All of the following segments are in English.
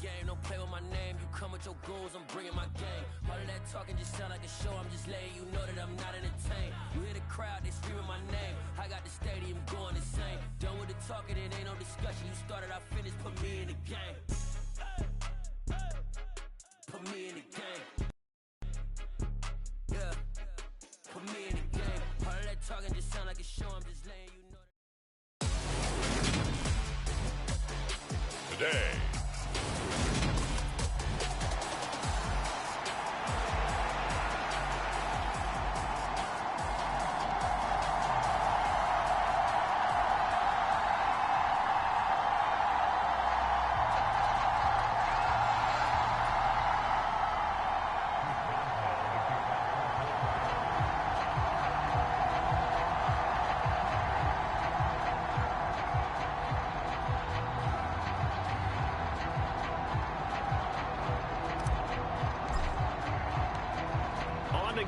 game. Don't play with my name. You come with your goals, I'm bringing my game. All of that talking just sound like a show. I'm just letting you know that I'm not entertained. You hear the crowd, they screaming my name. I got the stadium going insane. Done with the talking, it ain't no discussion. You started, I finished, put me in the game. Put me in the game. Yeah. Put me in the game. All of that talking just sound like a show. I'm just letting you know. Today.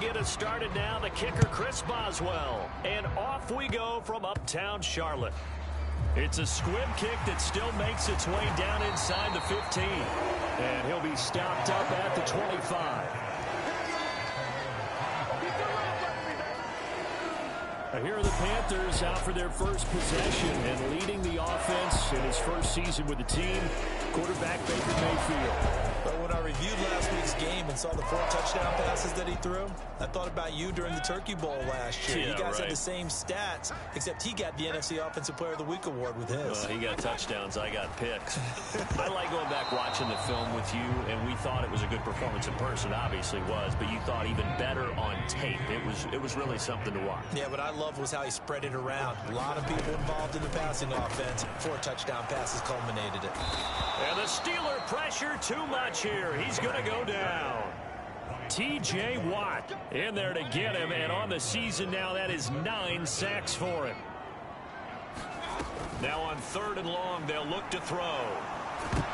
Get us started now, the kicker Chris Boswell, and off we go from uptown Charlotte. It's a squib kick that still makes its way down inside the 15, and he'll be stopped up at the 25. Here are the Panthers out for their first possession, and leading the offense in his first season with the team, quarterback Baker Mayfield. But when I reviewed last week's game and saw the 4 touchdown passes that he threw, I thought about you during the Turkey Bowl last year. Yeah, you guys right. had the same stats, except he got the NFC Offensive Player of the Week award with his. He got touchdowns, I got picks. I like going back watching the film with you, and we thought it was a good performance in person, obviously was, but you thought even better on tape. It was really something to watch. Yeah, what I loved was how he spread it around. A lot of people involved in the passing offense. 4 touchdown passes culminated it. And the Steeler pressure too much here. He's going to go down. T.J. Watt in there to get him, and on the season now, that is 9 sacks for him. Now on 3rd and long, they'll look to throw.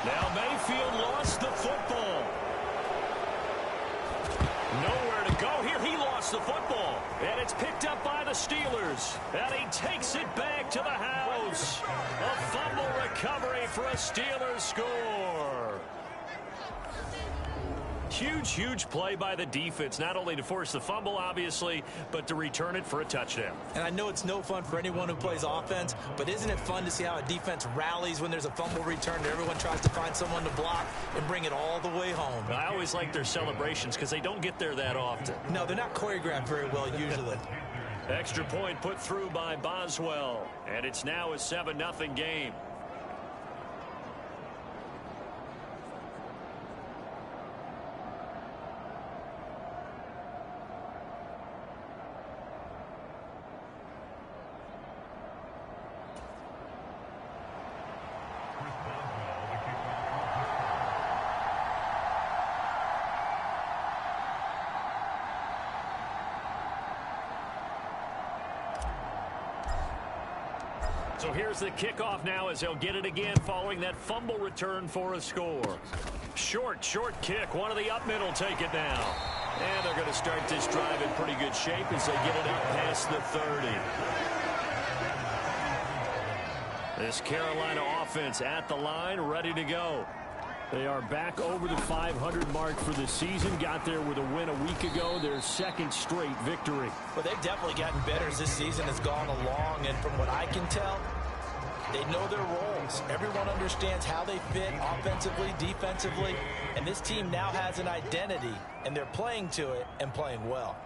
Now Mayfield lost the football. Nowhere to go here. He lost the football, and it's picked up by the Steelers, and he takes it back to the house. A fumble recovery for a Steelers score. Huge play by the defense, not only to force the fumble, obviously, but to return it for a touchdown. And I know it's no fun for anyone who plays offense, but isn't it fun to see how a defense rallies when there's a fumble return and everyone tries to find someone to block and bring it all the way home? I always like their celebrations because they don't get there that often. No, they're not choreographed very well usually. Extra point put through by Boswell, and it's now a 7-0 game. So here's the kickoff now as they'll get it again following that fumble return for a score. Short kick. One of the up middle take it now. And they're going to start this drive in pretty good shape as they get it up past the 30. This Carolina offense at the line, ready to go. They are back over the 500 mark for the season. Got there with a win a week ago, their 2nd straight victory. Well, they've definitely gotten better as this season has gone along, and from what I can tell, they know their roles. Everyone understands how they fit offensively, defensively, and this team now has an identity, and they're playing to it and playing well.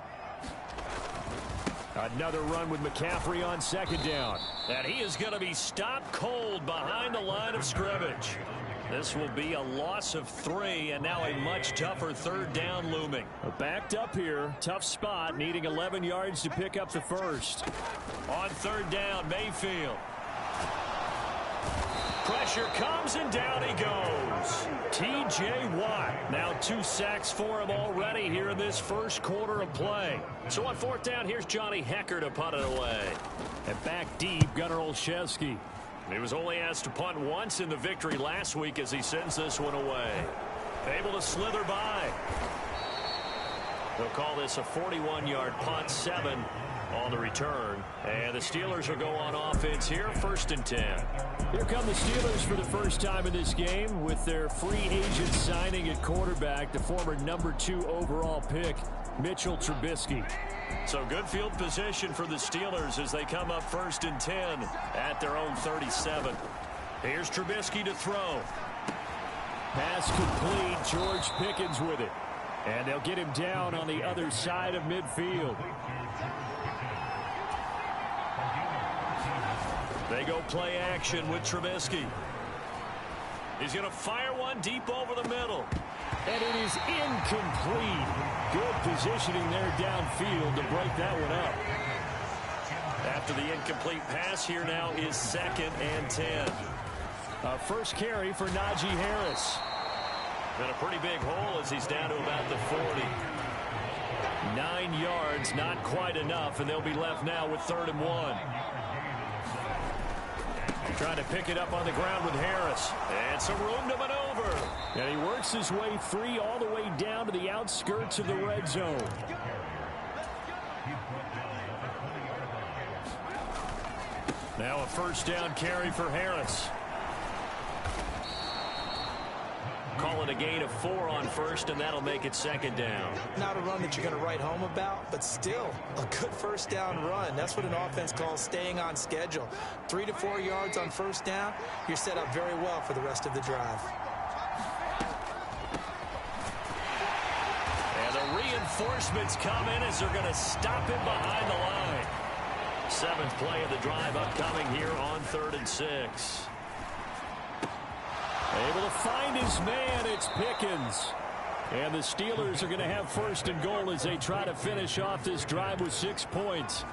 Another run with McCaffrey on 2nd down. And he is going to be stopped cold behind the line of scrimmage. This will be a loss of 3, and now a much tougher 3rd down looming. Backed up here, tough spot, needing 11 yards to pick up the first. On 3rd down, Mayfield. Pressure comes, and down he goes. T.J. Watt, now 2 sacks for him already here in this first quarter of play. So on 4th down, here's Johnny Hecker to punt it away. And back deep, Gunnar Olszewski. He was only asked to punt once in the victory last week as he sends this one away. Able to slither by. They'll call this a 41-yard punt, 7 on the return. And the Steelers will go on offense here, 1st and 10. Here come the Steelers for the first time in this game with their free agent signing at quarterback, the former #2 overall pick, Mitchell Trubisky. So good field position for the Steelers as they come up 1st and 10 at their own 37. Here's Trubisky to throw. Pass complete. George Pickens with it. And they'll get him down on the other side of midfield. They go play action with Trubisky. He's going to fire one deep over the middle. And it is incomplete. Good positioning there downfield to break that one up. After the incomplete pass, here now is 2nd and 10. First carry for Najee Harris. Been a pretty big hole as he's down to about the 40. 9 yards, not quite enough, and they'll be left now with 3rd and 1. Trying to pick it up on the ground with Harris. And some room to maneuver. And he works his way free all the way down to the outskirts of the red zone. Now a 1st down carry for Harris. Call it a gain of 4 on 1st, and that'll make it 2nd down. Not a run that you're going to write home about, but still a good 1st down run. That's what an offense calls staying on schedule. 3 to 4 yards on 1st down, you're set up very well for the rest of the drive. And the reinforcements come in as they're going to stop him behind the line. 7th play of the drive upcoming here on 3rd and 6. Able to find his man, it's Pickens. And the Steelers are going to have 1st and goal as they try to finish off this drive with 6 points.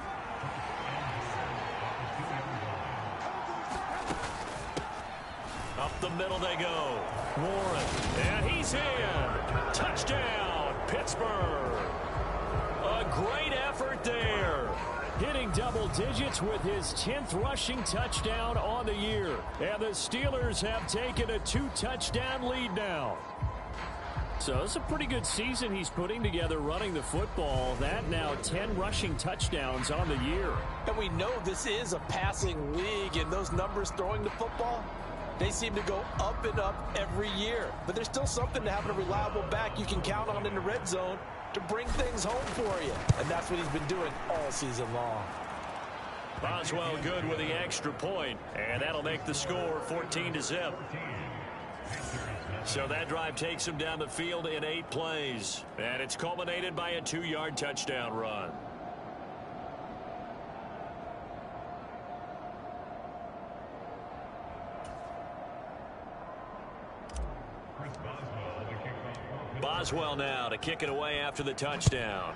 Up the middle they go. Warren, and he's in. Touchdown, Pittsburgh. A great effort there. Hitting double digits with his 10th rushing touchdown on the year. And the Steelers have taken a 2-touchdown lead now. So it's a pretty good season he's putting together running the football. That now 10 rushing touchdowns on the year. And we know this is a passing league, and those numbers throwing the football, they seem to go up and up every year. But there's still something to having a reliable back you can count on in the red zone to bring things home for you. And that's what he's been doing all season long. Boswell good with the extra point, and that'll make the score 14-0. So that drive takes him down the field in 8 plays, and it's culminated by a 2-yard touchdown run. Boswell now to kick it away after the touchdown.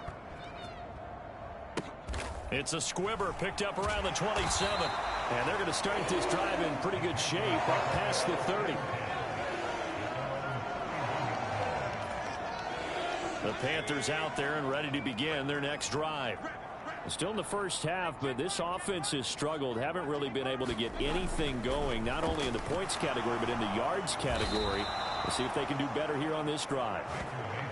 It's a squibber picked up around the 27. And they're going to start this drive in pretty good shape up past the 30. The Panthers out there and ready to begin their next drive. Still in the first half, but this offense has struggled. Haven't really been able to get anything going, not only in the points category, but in the yards category. We'll see if they can do better here on this drive.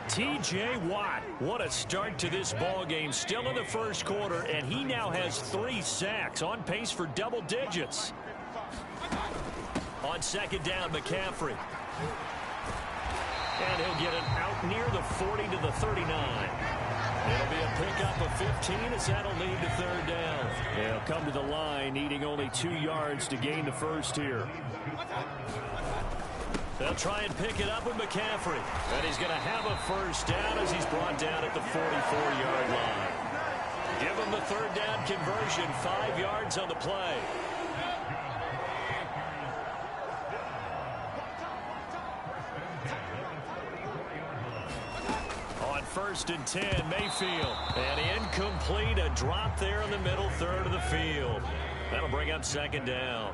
T.J. Watt, what a start to this ball game. Still in the first quarter, and he now has 3 sacks, on pace for double digits. On 2nd down, McCaffrey. And he'll get it out near the 40 to the 39. It'll be a pickup of 15 as that'll lead to 3rd down. They'll come to the line, needing only 2 yards to gain the first here. They'll try and pick it up with McCaffrey. And he's going to have a 1st down as he's brought down at the 44-yard line. Give him the 3rd down conversion, 5 yards on the play. On 1st and 10, Mayfield. And incomplete, a drop there in the middle 3rd of the field. That'll bring up 2nd down.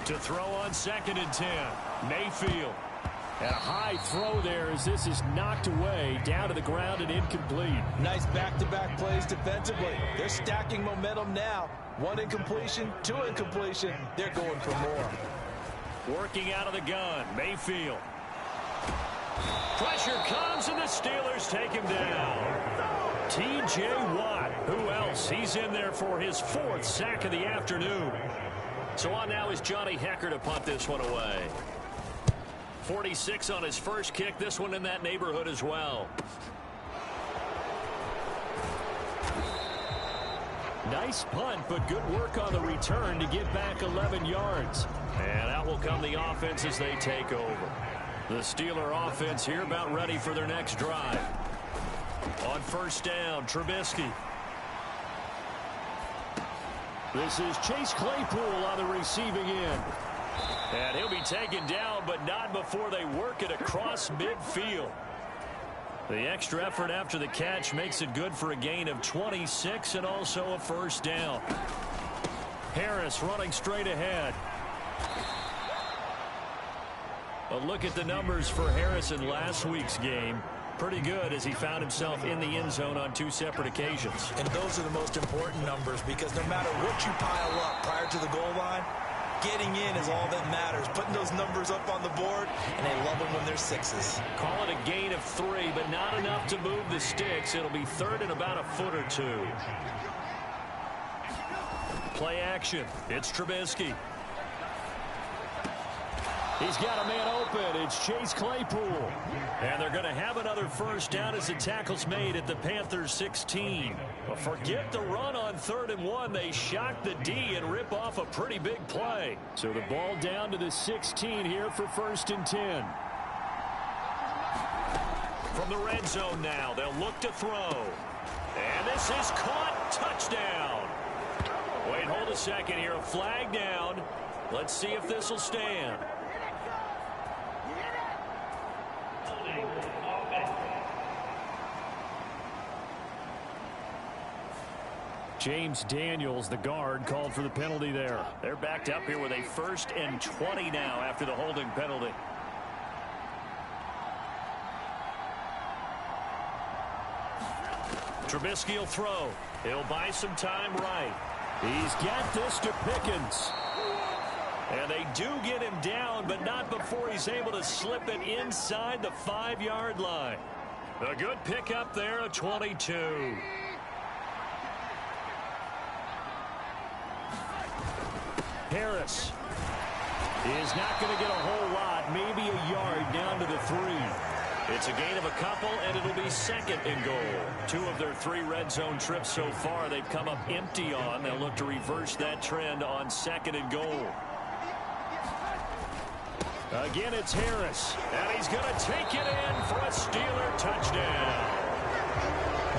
To throw on 2nd and 10. Mayfield. And a high throw there as this is knocked away, down to the ground and incomplete. Nice back-to-back plays defensively. They're stacking momentum now. 1 incompletion, 2 incompletion. They're going for more. Working out of the gun, Mayfield. Pressure comes, and the Steelers take him down. T.J. Watt, who else? He's in there for his 4th sack of the afternoon. So on now is Johnny Hekker to punt this one away. 46 on his first kick. This one in that neighborhood as well. Nice punt, but good work on the return to get back 11 yards. And out will come the offense as they take over. The Steeler offense here about ready for their next drive. On first down, Trubisky. This is Chase Claypool on the receiving end. And he'll be taken down, but not before they work it across midfield. The extra effort after the catch makes it good for a gain of 26 and also a first down. Harris running straight ahead. A look at the numbers for Harris in last week's game. Pretty good as he found himself in the end zone on 2 separate occasions. And those are the most important numbers because no matter what you pile up prior to the goal line, getting in is all that matters. Putting those numbers up on the board, and they love them when they're 6s. Call it a gain of 3, but not enough to move the sticks. It'll be 3rd and about a foot or 2. Play action. It's Trubisky. He's got a man open. It's Chase Claypool. And they're going to have another first down as the tackle's made at the Panthers 16. But forget the run on 3rd and 1. They shock the D and rip off a pretty big play. So the ball down to the 16 here for 1st and 10. From the red zone now, they'll look to throw. And this is caught. Touchdown. Wait, hold a second here. A flag down. Let's see if this will stand. James Daniels, the guard, called for the penalty there. They're backed up here with a 1st and 20 now after the holding penalty. Trubisky will throw. He'll buy some time right. He's got this to Pickens. And they do get him down, but not before he's able to slip it inside the 5-yard line. A good pickup there, a 22. Harris is not going to get a whole lot, maybe a yard down to the 3. It's a gain of a couple, and it'll be 2nd and goal. 2 of their 3 red zone trips so far they've come up empty on. They'll look to reverse that trend on 2nd and goal. Again, it's Harris, and he's going to take it in for a Steeler touchdown.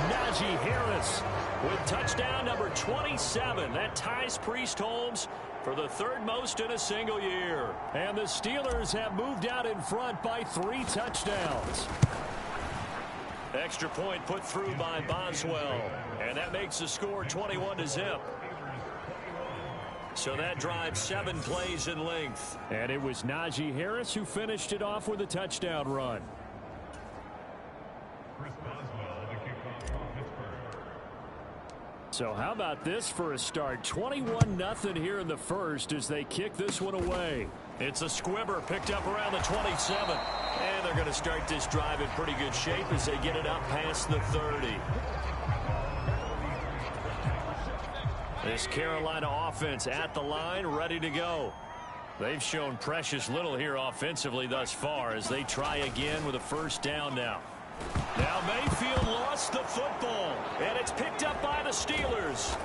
Najee Harris with touchdown number 27. That ties Priest Holmes for the 3rd most in a single year. And the Steelers have moved out in front by 3 touchdowns. Extra point put through by Boswell. And that makes the score 21-0. So that drives 7 plays in length. And it was Najee Harris who finished it off with a touchdown run. So how about this for a start? 21-0 here in the first as they kick this one away. It's a squibber picked up around the 27. And they're going to start this drive in pretty good shape as they get it up past the 30. This Carolina offense at the line, ready to go. They've shown precious little here offensively thus far as they try again with a first down now. Now Mayfield lost the football, and it's picked up by the Steelers.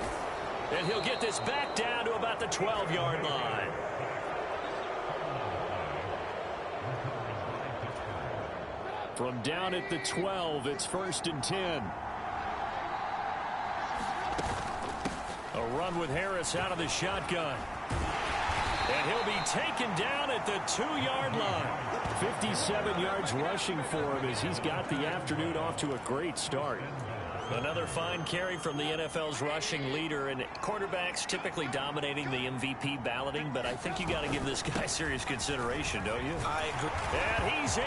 And he'll get this back down to about the 12-yard line. From down at the 12, it's 1st and 10. A run with Harris out of the shotgun. And he'll be taken down at the 2-yard line. 57 yards rushing for him as he's got the afternoon off to a great start. Another fine carry from the NFL's rushing leader, and quarterbacks typically dominating the MVP balloting, but I think you got to give this guy serious consideration, don't you? I agree. And he's in.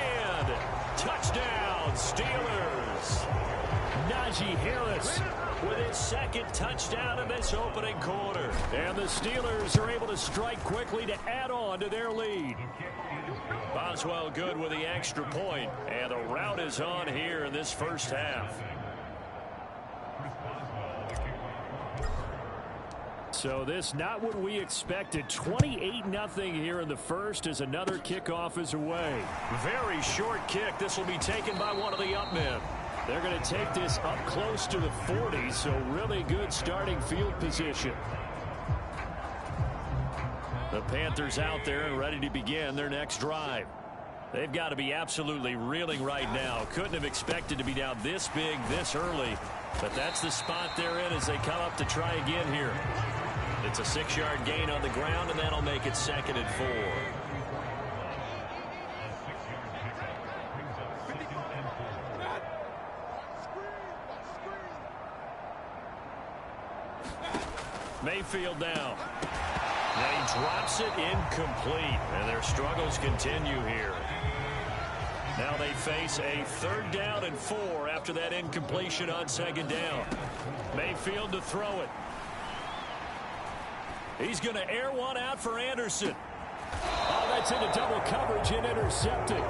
Touchdown, Steelers. Najee Harris with his 2nd touchdown in this opening quarter. And the Steelers are able to strike quickly to add on to their lead. Boswell good with the extra point, and the rout is on here in this first half. So this not what we expected. 28-0 here in the first as another kickoff is away. Very short kick. This will be taken by one of the up men. They're going to take this up close to the 40, so really good starting field position. The Panthers out there and ready to begin their next drive. They've got to be absolutely reeling right now. Couldn't have expected to be down this big this early, but that's the spot they're in as they come up to try again here. It's a 6-yard gain on the ground, and that'll make it 2nd and 4. Mayfield now. Then he drops it incomplete, and their struggles continue here. Now they face a 3rd down and 4 after that incompletion on 2nd down. Mayfield to throw it. He's going to air one out for Anderson. Oh, that's into double coverage and intercepted.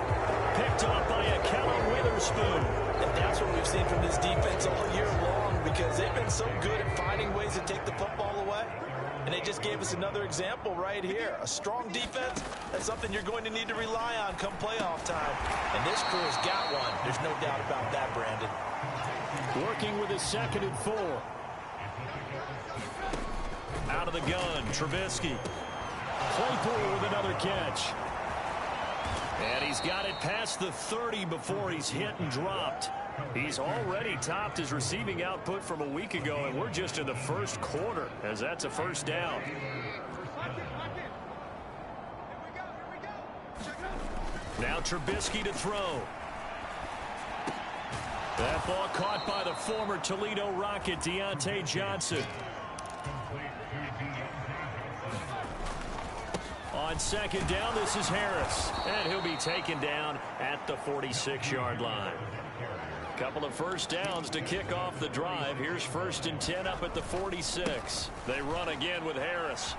Picked off by a Kellen Witherspoon. And that's what we've seen from this defense all year long, because they've been so good at finding ways to take the football away. And they just gave us another example right here. A strong defense, that's something you're going to need to rely on come playoff time. And this crew has got one. There's no doubt about that, Brandon. Working with his 2nd and 4. Out of the gun, Trubisky. Claypool with another catch. And he's got it past the 30 before he's hit and dropped. He's already topped his receiving output from a week ago, and we're just in the first quarter as that's a 1st down. Now Trubisky to throw. That ball caught by the former Toledo Rocket, Deontay Johnson. On 2nd down, this is Harris, and he'll be taken down at the 46-yard line. Couple of 1st downs to kick off the drive. Here's 1st and 10 up at the 46. They run again with Harris.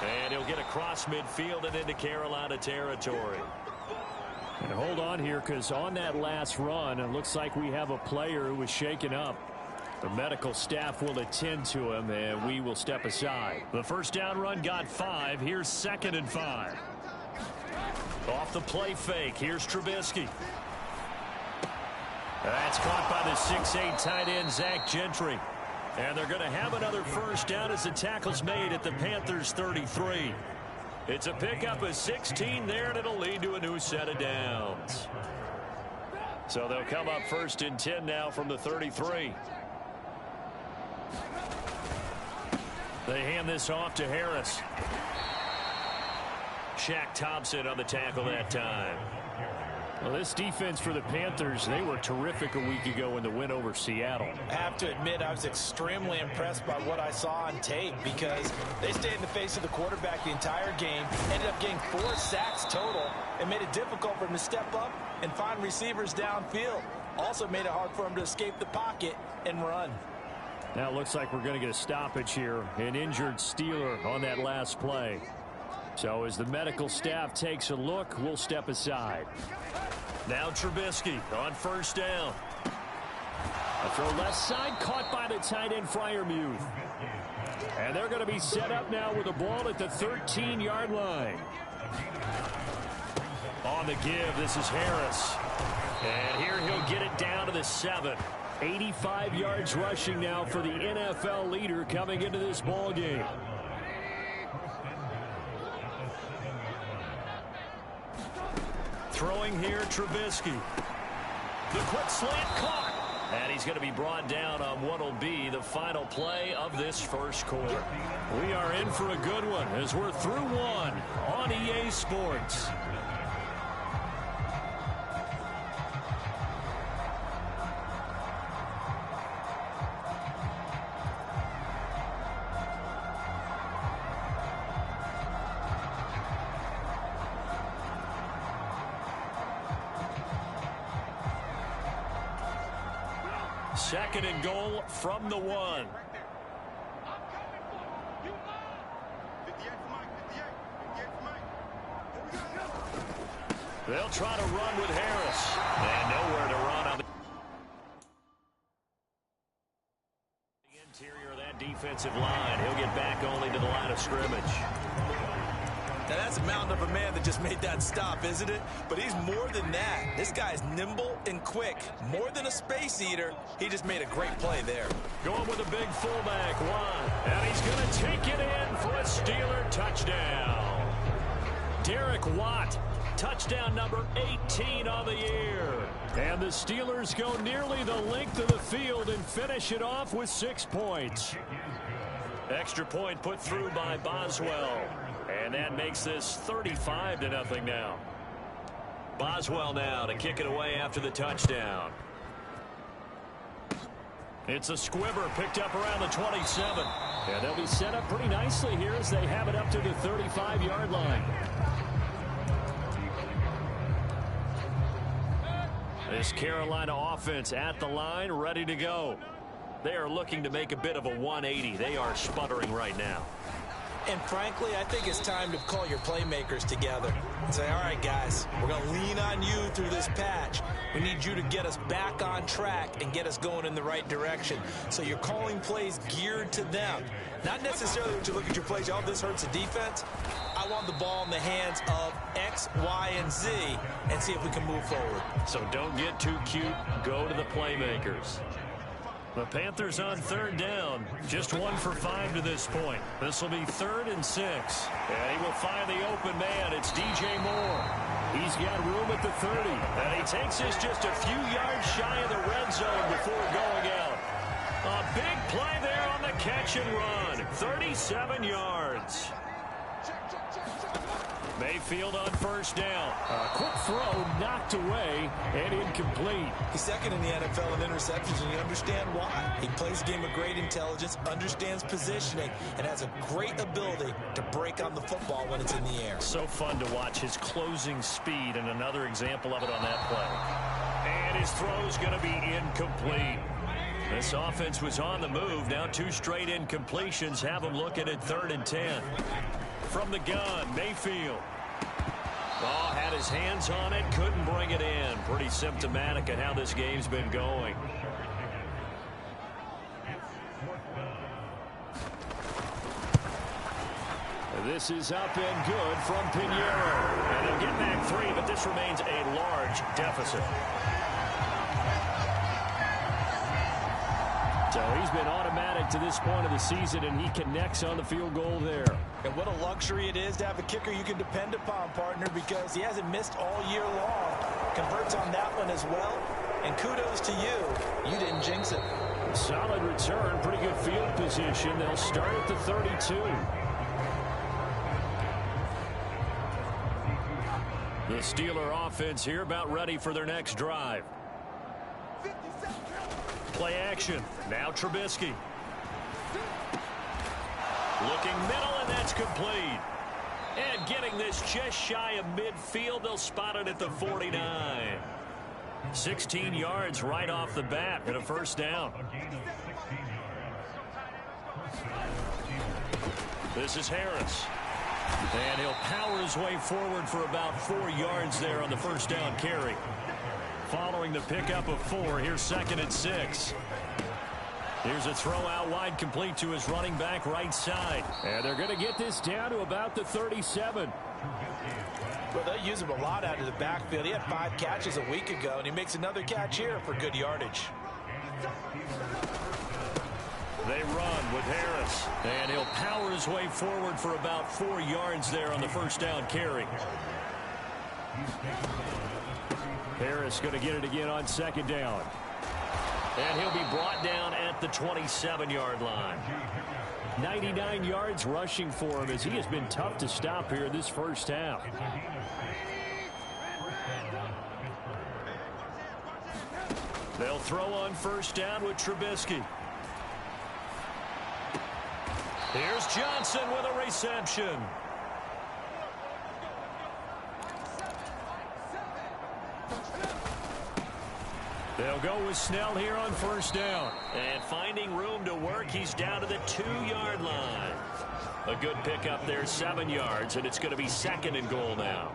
And he'll get across midfield and into Carolina territory. And hold on here, because on that last run, it looks like we have a player who was shaken up. The medical staff will attend to him, and we will step aside. The 1st down run got 5. Here's 2nd and 5. Off the play fake. Here's Trubisky. That's caught by the 6'8" tight end, Zach Gentry. And they're going to have another 1st down as the tackle's made at the Panthers' 33. It's a pickup of 16 there, and it'll lead to a new set of downs. So they'll come up 1st and 10 now from the 33. They hand this off to Harris. Shaq Thompson on the tackle that time. Well, this defense for the Panthers, they were terrific a week ago in the win over Seattle. I have to admit, I was extremely impressed by what I saw on tape, because they stayed in the face of the quarterback the entire game, ended up getting 4 sacks total, and made it difficult for him to step up and find receivers downfield. Also made it hard for him to escape the pocket and run. Now it looks like we're going to get a stoppage here. An injured Steeler on that last play. So as the medical staff takes a look, we'll step aside. Now Trubisky on 1st down. A throw left side, caught by the tight end Freiermuth. And they're going to be set up now with the ball at the 13-yard line. On the give, this is Harris. And here he'll get it down to the 7. 85 yards rushing now for the NFL leader coming into this ball game. Throwing here, Trubisky. The quick slant caught. And he's going to be brought down on what will be the final play of this 1st quarter. We are in for a good one as we're through one on EA Sports. Second and goal from the 1. They'll try to run with Harris. And nowhere to run on the interior of that defensive line. He'll get back only to the line of scrimmage. Now that's a mountain of a man that just made that stop, isn't it? But he's more than that. This guy's nimble and quick. More than a space eater. He just made a great play there. Going with a big fullback, Watt. And he's going to take it in for a Steeler touchdown. Derek Watt, touchdown number 18 on the year. And the Steelers go nearly the length of the field and finish it off with 6 points. Extra point put through by Boswell. And that makes this 35-0 now. Boswell now to kick it away after the touchdown. It's a squibber picked up around the 27. And they'll be set up pretty nicely here as they have it up to the 35-yard line. This Carolina offense at the line, ready to go. They are looking to make a bit of a 180. They are sputtering right now. And frankly, I think it's time to call your playmakers together and say, all right, guys, we're going to lean on you through this patch. We need you to get us back on track and get us going in the right direction. So you're calling plays geared to them. Not necessarily when you look at your plays, oh, this hurts the defense. I want the ball in the hands of X, Y, and Z and see if we can move forward. So don't get too cute. Go to the playmakers. The Panthers on third down. Just 1 for 5 to this point. This will be 3rd and 6. And he will find the open man. It's DJ Moore. He's got room at the 30. And he takes this just a few yards shy of the red zone before going out. A big play there on the catch and run. 37 yards. Mayfield on first down. A quick throw knocked away and incomplete. He's second in the NFL in interceptions, and you understand why. He plays a game of great intelligence, understands positioning, and has a great ability to break on the football when it's in the air. So fun to watch his closing speed, and another example of it on that play. And his throw's going to be incomplete. This offense was on the move. Now 2 straight incompletions have him looking at 3rd and 10. From the gun, Mayfield. Oh, had his hands on it, couldn't bring it in. Pretty symptomatic of how this game's been going. This is up and good from Pinheiro. And they'll get back 3, but this remains a large deficit. So he's been automatic to this point of the season, and he connects on the field goal there. And what a luxury it is to have a kicker you can depend upon, partner, because he hasn't missed all year long. Converts on that one as well. And kudos to you. You didn't jinx it. Solid return, pretty good field position. They'll start at the 32. The Steeler offense here about ready for their next drive. Play action. Now Trubisky. Looking middle, and that's complete. And getting this just shy of midfield, they'll spot it at the 49. 16 yards right off the bat and a first down. This is Harris. And he'll power his way forward for about 4 yards there on the first down carry. Following the pickup of 4, here's 2nd and 6. Here's a throw out wide, complete to his running back right side. And they're going to get this down to about the 37. Well, they use him a lot out of the backfield. He had 5 catches a week ago, and he makes another catch here for good yardage. They run with Harris. And he'll power his way forward for about 4 yards there on the first down carry. Harris going to get it again on 2nd down. And he'll be brought down at the 27-yard line. 99 yards rushing for him as he has been tough to stop here in this first half. They'll throw on first down with Trubisky. Here's Johnson with a reception. They'll go with Snell here on first down. And finding room to work, he's down to the 2-yard line. A good pickup there, 7 yards, and it's going to be 2nd and goal now.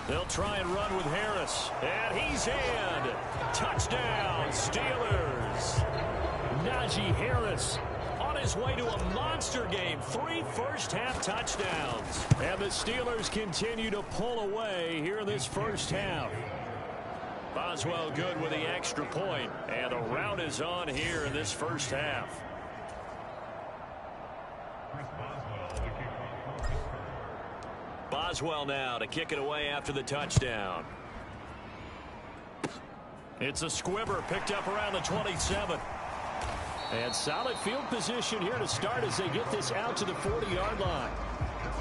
They'll try and run with Harris. And he's in. Touchdown, Steelers. Najee Harris on his way to a monster game. 3 first-half touchdowns. And the Steelers continue to pull away here in this first half. Boswell good with the extra point. And the rout is on here in this first half. Boswell now to kick it away after the touchdown. It's a squibber picked up around the 27. And solid field position here to start as they get this out to the 40-yard line.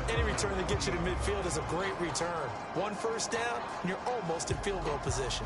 Any return that gets you to midfield is a great return. 1 first down, and you're almost in field goal position.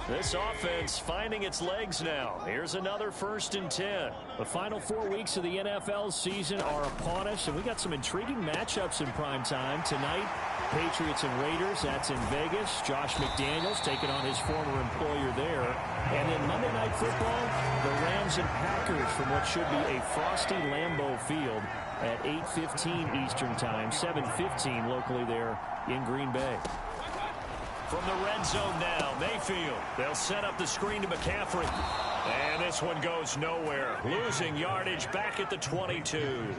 This offense finding its legs now. Here's another 1st and 10. The final 4 weeks of the NFL season are upon us, and we got some intriguing matchups in prime time tonight. Patriots and Raiders, that's in Vegas. Josh McDaniels taking on his former employer there. And then Monday Night Football, the Rams and Packers from what should be a frosty Lambeau Field at 8:15 Eastern Time, 7:15 locally there in Green Bay. From the red zone now, Mayfield. They'll set up the screen to McCaffrey. And this one goes nowhere. Losing yardage back at the 22.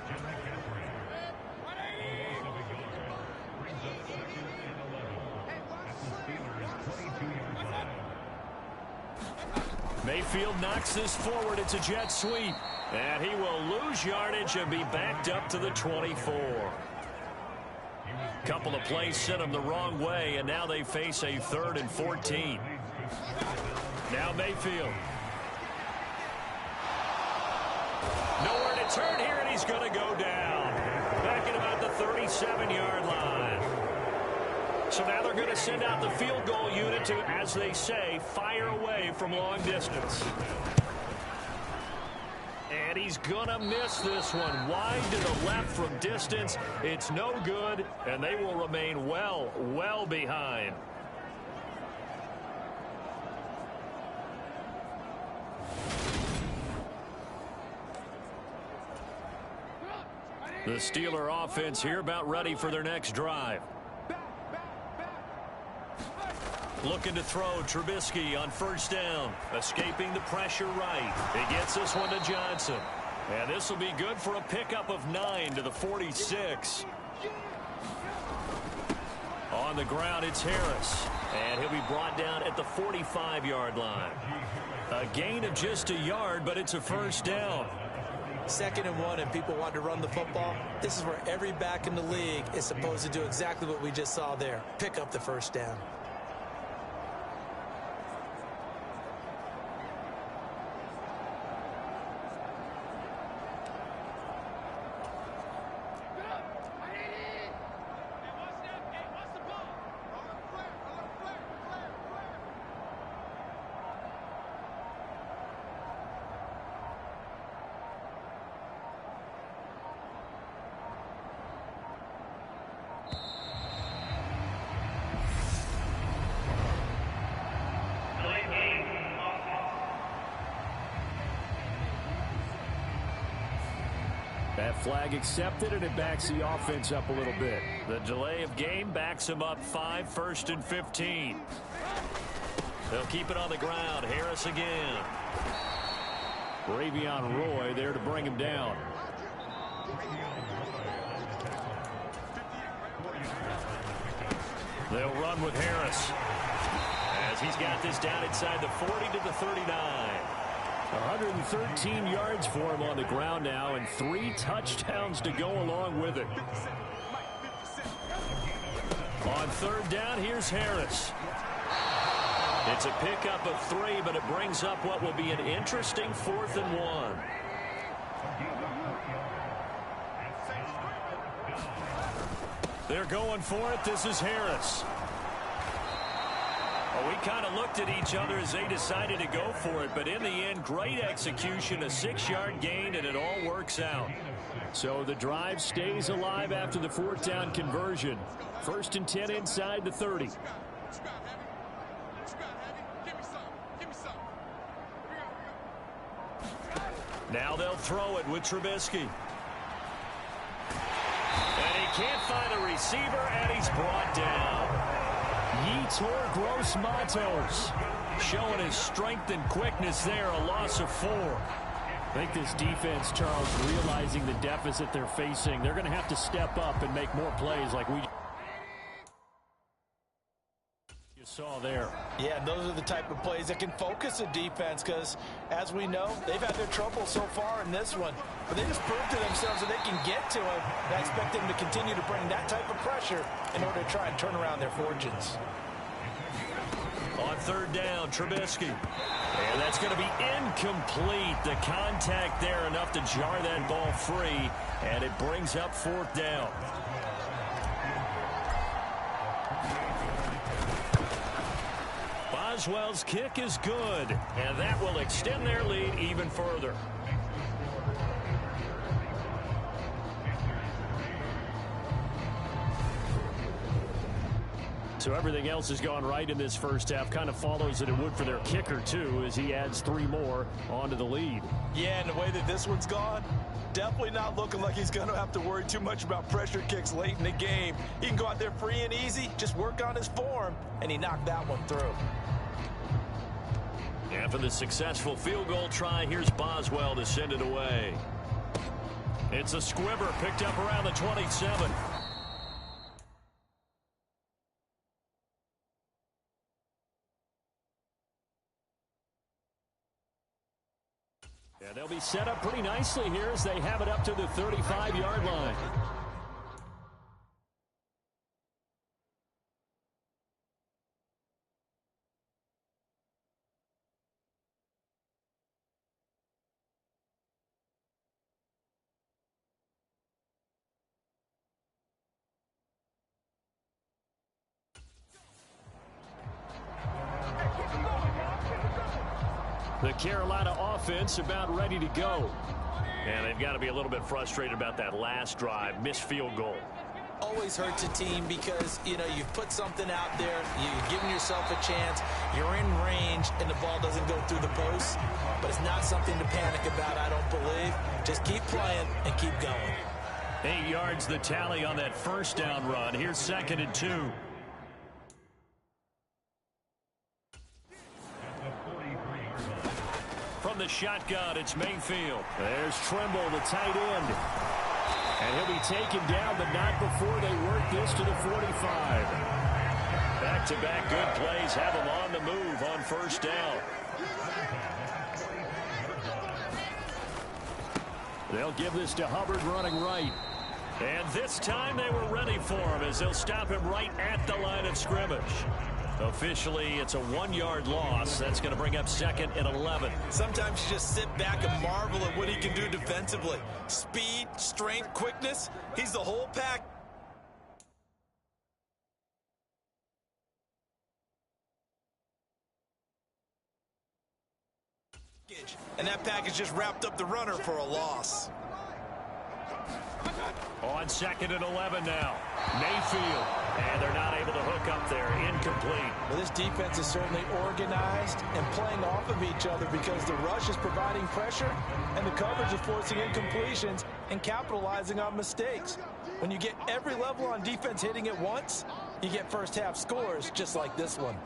Mayfield knocks this forward. It's a jet sweep. And he will lose yardage and be backed up to the 24. Couple of plays sent him the wrong way, and now they face a 3rd and 14. Now Mayfield. Nowhere to turn here, and he's going to go down. Back at about the 37-yard line. So now they're going to send out the field goal unit to, as they say, fire away from long distance. And he's going to miss this one. Wide to the left from distance. It's no good, and they will remain well behind. The Steeler offense here about ready for their next drive. Looking to throw Trubisky on 1st down. Escaping the pressure right. He gets this one to Johnson. And this will be good for a pickup of 9 to the 46. On the ground, it's Harris. And he'll be brought down at the 45-yard line. A gain of just a yard, but it's a 1st down. 2nd and 1, and people want to run the football. This is where every back in the league is supposed to do exactly what we just saw there. Pick up the 1st down. That flag accepted, and it backs the offense up a little bit. The delay of game backs him up 5, 1st and 15. They'll keep it on the ground. Harris again. Ravion Roy there to bring him down. They'll run with Harris as he's got this down inside the 40 to the 39. 113 yards for him on the ground now, and 3 touchdowns to go along with it. On 3rd down, here's Harris. It's a pickup of 3, but it brings up what will be an interesting 4th and 1. They're going for it. This is Harris. Well, we kind of looked at each other as they decided to go for it, but in the end, great execution, a 6-yard gain, and it all works out. So the drive stays alive after the 4th down conversion. 1st and 10 inside the 30. Now they'll throw it with Trubisky. And he can't find a receiver, and he's brought down. Yetur Gross Matos showing his strength and quickness there, a loss of 4. I think this defense, Charles, realizing the deficit they're facing, they're going to have to step up and make more plays like we saw there. Yeah, those are the type of plays that can focus a defense because, as we know, they've had their trouble so far in this one. But they just proved to themselves that they can get to it. And I expect them to continue to bring that type of pressure in order to try and turn around their fortunes. On third down, Trubisky. And that's going to be incomplete. The contact there enough to jar that ball free. And it brings up fourth down. Boswell's kick is good. And that will extend their lead even further. So everything else has gone right in this first half. Kind of follows that it would for their kicker, too, as he adds 3 more onto the lead. Yeah, and the way that this one's gone, definitely not looking like he's going to have to worry too much about pressure kicks late in the game. He can go out there free and easy, just work on his form, and he knocked that one through. And for the successful field goal try, here's Boswell to send it away. It's a squibber picked up around the 27. And they'll be set up pretty nicely here as they have it up to the 35-yard line. The Carolina offense about ready to go. And they've got to be a little bit frustrated about that last drive, missed field goal. Always hurts a team because, you know, you've put something out there, you've given yourself a chance, you're in range, and the ball doesn't go through the post. But it's not something to panic about, I don't believe. Just keep playing and keep going. 8 yards the tally on that first down run. Here's 2nd and 2. From the shotgun, it's Mayfield. There's Trimble, the tight end. And he'll be taken down, but not before they work this to the 45. Back-to-back good plays have him on the move on first down. They'll give this to Hubbard running right. And this time they were ready for him as they'll stop him right at the line of scrimmage. Officially, it's a 1-yard loss. That's going to bring up 2nd and 11. Sometimes you just sit back and marvel at what he can do defensively. Speed, strength, quickness. He's the whole pack. And that package just wrapped up the runner for a loss. On 2nd and 11 now. Mayfield. And they're not able to hook up there. Incomplete. Well, this defense is certainly organized and playing off of each other because the rush is providing pressure and the coverage is forcing incompletions and capitalizing on mistakes. When you get every level on defense hitting at once, you get first half scores just like this one.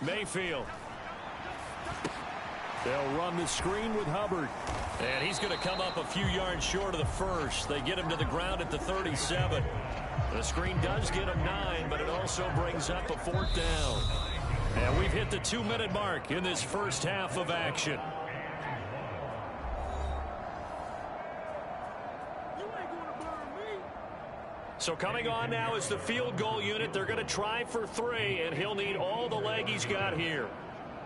Mayfield. They'll run the screen with Hubbard. And he's going to come up a few yards short of the first. They get him to the ground at the 37. The screen does get him 9, but it also brings up a 4th down. And we've hit the 2-minute mark in this first half of action. So coming on now is the field goal unit. They're going to try for 3, and he'll need all the leg he's got here.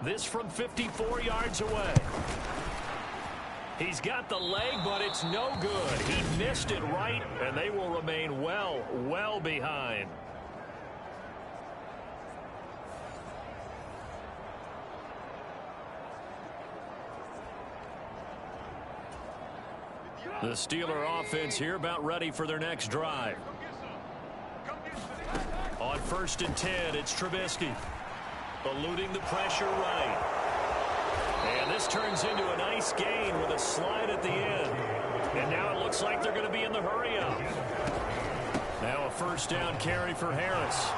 This from 54 yards away. He's got the leg, but it's no good. He missed it right, and they will remain well behind. The Steeler offense here about ready for their next drive. On 1st and 10. It's Trubisky. Eluding the pressure right. And this turns into a nice gain with a slide at the end. And now it looks like they're going to be in the hurry-up. Now a 1st down carry for Harris.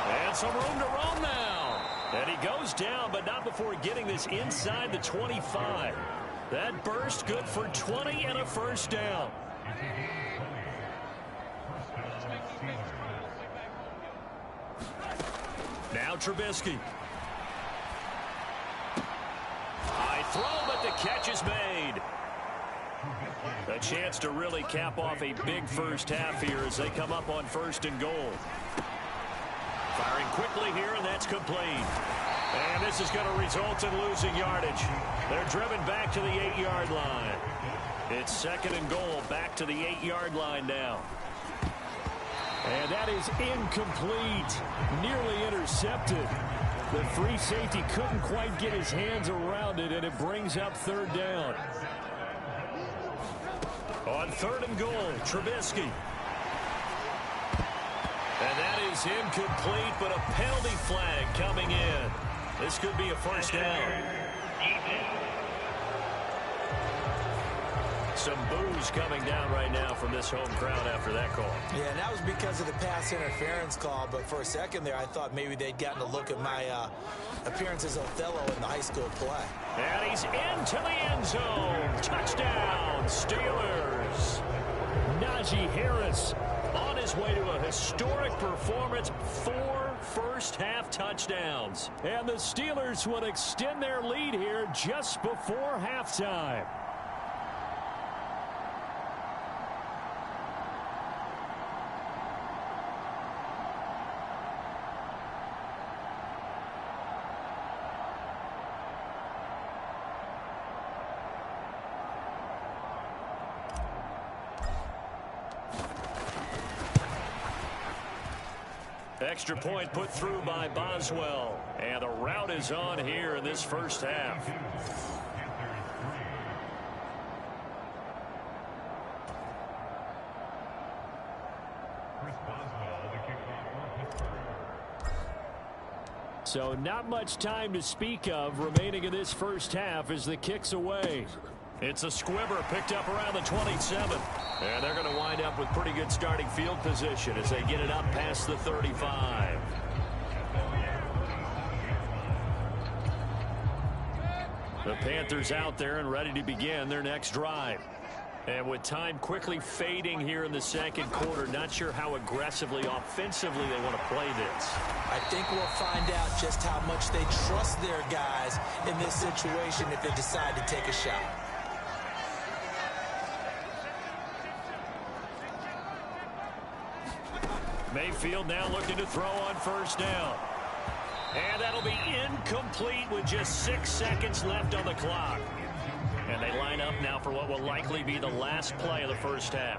And some room to roam now. And he goes down, but not before getting this inside the 25. That burst good for 20 and a 1st down. Now Trubisky. High throw, but the catch is made. A chance to really cap off a big first half here as they come up on 1st and goal. Firing quickly here, and that's complete. And this is going to result in losing yardage. They're driven back to the 8-yard line. It's 2nd and goal, back to the 8-yard line now. And that is incomplete. Nearly intercepted. The free safety couldn't quite get his hands around it, and it brings up 3rd down. On 3rd and goal, Trubisky. And that is incomplete, but a penalty flag coming in. This could be a 1st down. Some boos coming down right now from this home crowd after that call. Yeah, and that was because of the pass interference call, but for a second there, I thought maybe they'd gotten a look at my appearance as Othello in the high school play. And he's into the end zone. Touchdown, Steelers. Najee Harris on his way to a historic performance. 4 first-half touchdowns. And the Steelers will extend their lead here just before halftime. Extra point put through by Boswell. And the route is on here in this first half. So not much time to speak of remaining in this first half as the kick's away. It's a squibber picked up around the 27. And they're going to wind up with pretty good starting field position as they get it up past the 35. The Panthers out there and ready to begin their next drive. And with time quickly fading here in the 2nd quarter, not sure how aggressively, offensively they want to play this. I think we'll find out just how much they trust their guys in this situation if they decide to take a shot. Mayfield now looking to throw on 1st down. And that'll be incomplete with just 6 seconds left on the clock. And they line up now for what will likely be the last play of the first half.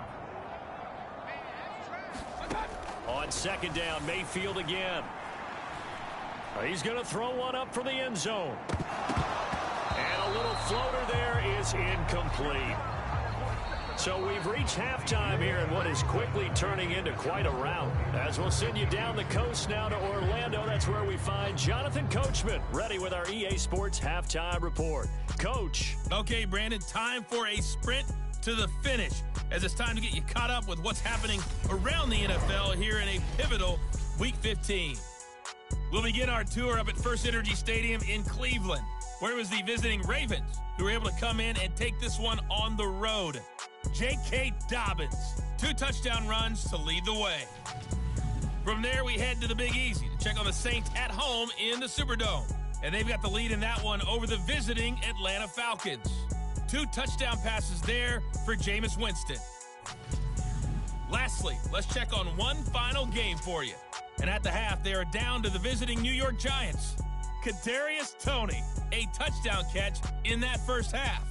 On 2nd down, Mayfield again. He's going to throw one up for the end zone. And a little floater there is incomplete. So we've reached halftime here in what is quickly turning into quite a rout. As we'll send you down the coast now to Orlando. That's where we find Jonathan Coachman ready with our EA Sports Halftime Report. Coach. Okay, Brandon, time for a sprint to the finish as it's time to get you caught up with what's happening around the NFL here in a pivotal Week 15. We'll begin our tour up at First Energy Stadium in Cleveland, where it was the visiting Ravens who were able to come in and take this one on the road. J.K. Dobbins, 2 touchdown runs to lead the way. From there, we head to the Big Easy to check on the Saints at home in the Superdome. And they've got the lead in that one over the visiting Atlanta Falcons. 2 touchdown passes there for Jameis Winston. Lastly, let's check on one final game for you. And at the half, they are down to the visiting New York Giants. Kadarius Toney, a touchdown catch in that first half.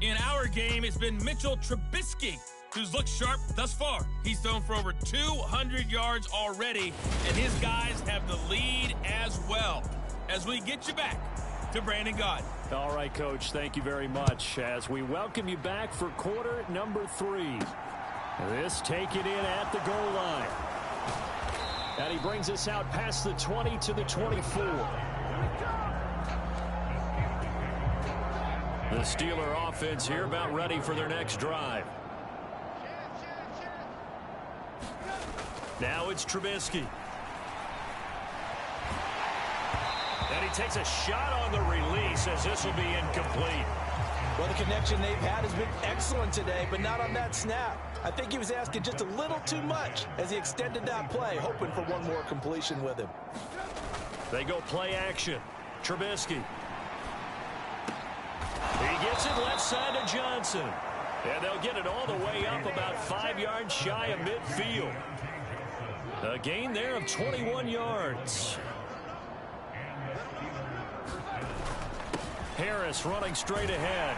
In our game, it's been Mitchell Trubisky, who's looked sharp thus far. He's thrown for over 200 yards already, and his guys have the lead as well. As we get you back to Brandon Gaudin. All right, Coach, thank you very much. As we welcome you back for quarter number 3. This take it in at the goal line. And he brings us out past the 20 to the 24. The Steeler offense here about ready for their next drive. Now it's Trubisky. And he takes a shot on the release as this will be incomplete. Well, the connection they've had has been excellent today, but not on that snap. I think he was asking just a little too much as he extended that play, hoping for one more completion with him. They go play action. Trubisky. He gets it left side to Johnson. And they'll get it all the way up about 5 yards shy of midfield. A gain there of 21 yards. Harris running straight ahead.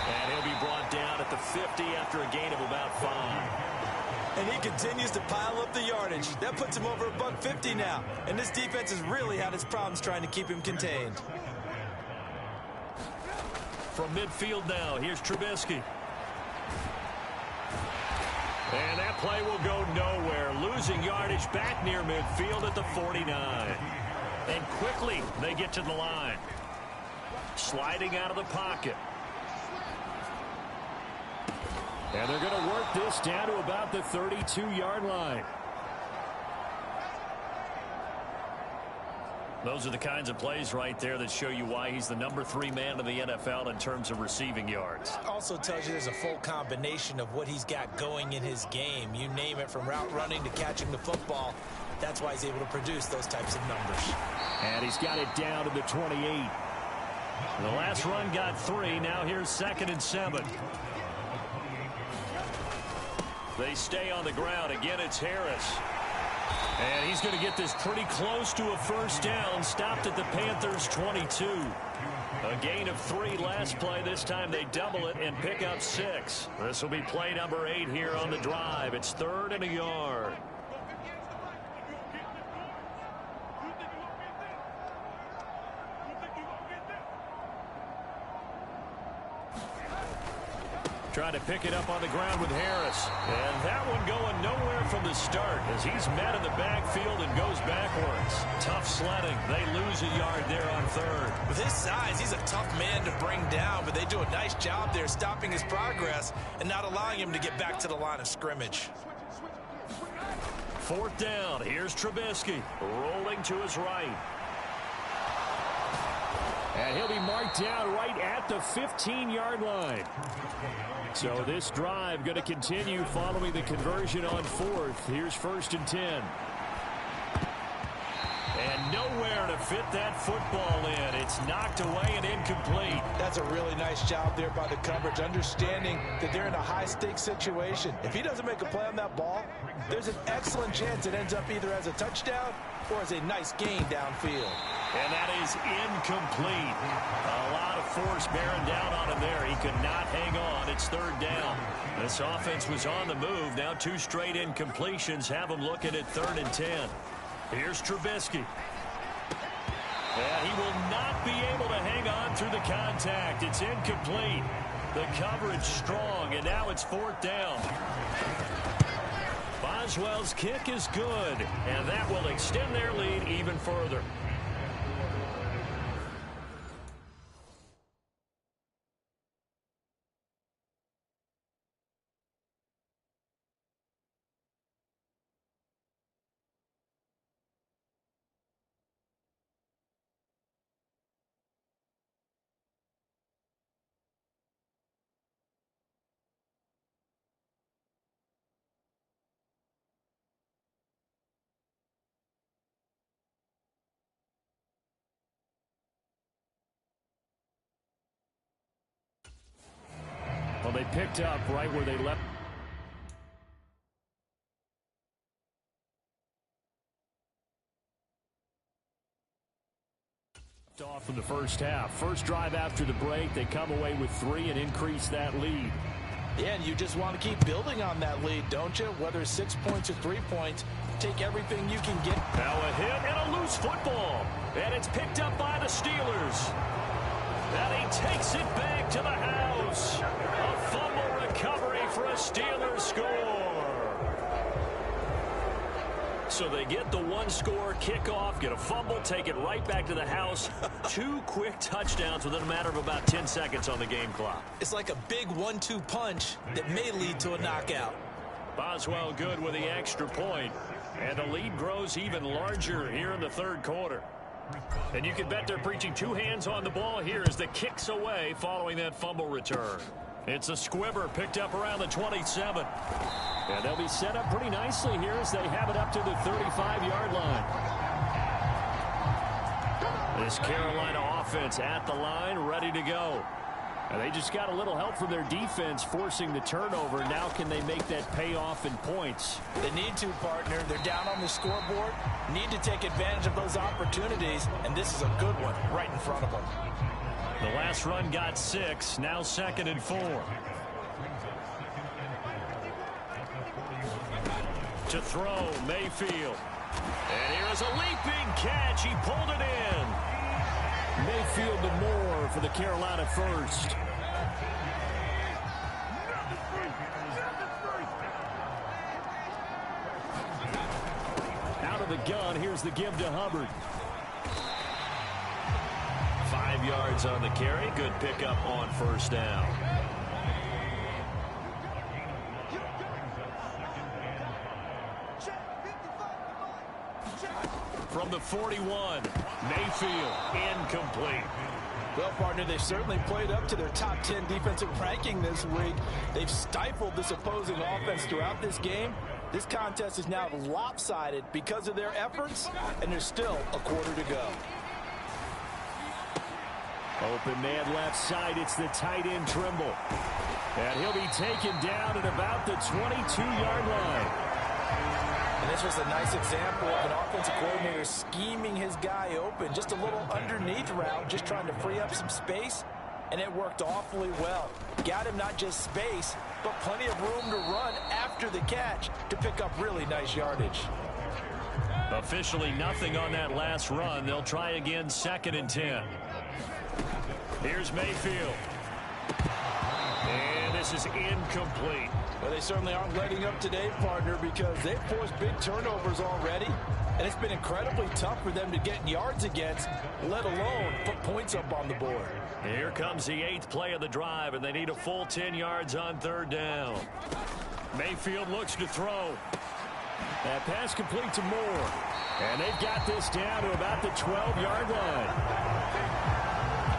And he'll be brought down at the 50 after a gain of about 5. And he continues to pile up the yardage. That puts him over $150 now. And this defense has really had its problems trying to keep him contained. From midfield now, here's Trubisky. And that play will go nowhere. Losing yardage back near midfield at the 49. And quickly they get to the line. Sliding out of the pocket. And they're going to work this down to about the 32-yard line. Those are the kinds of plays right there that show you why he's the number 3 man in the NFL in terms of receiving yards. Also tells you there's a full combination of what he's got going in his game. You name it, from route running to catching the football. That's why he's able to produce those types of numbers. And he's got it down to the 28. The last run got 3. Now here's 2nd and 7. They stay on the ground. Again, it's Harris. And he's going to get this pretty close to a first down. Stopped at the Panthers' 22. A gain of 3 last play. This time they double it and pick up 6. This will be play number 8 here on the drive. It's 3rd and a yard. Trying to pick it up on the ground with Harris. And that one going nowhere from the start as he's met in the backfield and goes backwards. Tough sledding. They lose a yard there on 3rd. With his size, he's a tough man to bring down, but they do a nice job there stopping his progress and not allowing him to get back to the line of scrimmage. 4th down. Here's Trubisky rolling to his right. And he'll be marked down right at the 15-yard line. So this drive going to continue following the conversion on 4th. Here's 1st and 10. And nowhere to fit that football in. It's knocked away and incomplete. That's a really nice job there by the coverage, understanding that they're in a high-stakes situation. If he doesn't make a play on that ball, there's an excellent chance it ends up either as a touchdown or as a nice gain downfield. And that is incomplete. A lot of force bearing down on him there. He could not hang on. It's 3rd down. This offense was on the move. Now 2 straight incompletions have him looking at 3rd and 10. Here's Trubisky. And he will not be able to hang on through the contact. It's incomplete. The coverage strong, and now it's 4th down. Boswell's kick is good, and that will extend their lead even further. Well, they picked up right where they left. Off in the first half. First drive after the break. They come away with 3 and increase that lead. Yeah, and you just want to keep building on that lead, don't you? Whether it's 6 points or 3 points, take everything you can get. Now a hit and a loose football. And it's picked up by the Steelers. And he takes it back to the house. A fumble recovery for a Steelers score. So they get the one-score kickoff, get a fumble, take it right back to the house. 2 quick touchdowns within a matter of about 10 seconds on the game clock. It's like a big 1-2 punch that may lead to a knockout. Boswell good with the extra point. And the lead grows even larger here in the third quarter. And you can bet they're preaching 2 hands on the ball here as the kick's away following that fumble return. It's a squibber picked up around the 27. And they'll be set up pretty nicely here as they have it up to the 35-yard line. This Carolina offense at the line, ready to go. And they just got a little help from their defense forcing the turnover. Now can they make that pay off in points? They need to, partner. They're down on the scoreboard. Need to take advantage of those opportunities. And this is a good one right in front of them. The last run got 6. Now 2nd and 4. To throw, Mayfield. And here is a leaping catch. He pulled it in. Mayfield to Moore for the Carolina first. Out of the gun, here's the give to Hubbard. 5 yards on the carry. Good pickup on first down. From the 41, Mayfield, incomplete. Well, partner, they've certainly played up to their top 10 defensive ranking this week. They've stifled this opposing offense throughout this game. This contest is now lopsided because of their efforts, and there's still a quarter to go. Open man left side. It's the tight end Trimble. And he'll be taken down at about the 22-yard line. And this was a nice example of an offensive coordinator scheming his guy open. Just a little underneath route, just trying to free up some space, and it worked awfully well. Got him not just space, but plenty of room to run after the catch to pick up really nice yardage. Officially nothing on that last run. They'll try again 2nd and 10. Here's Mayfield. And this is incomplete. Well, they certainly aren't letting up today, partner, because they've forced big turnovers already, and it's been incredibly tough for them to get yards against, let alone put points up on the board. Here comes the 8th play of the drive, and they need a full 10 yards on 3rd down. Mayfield looks to throw. That pass complete to Moore. And they've got this down to about the 12-yard line.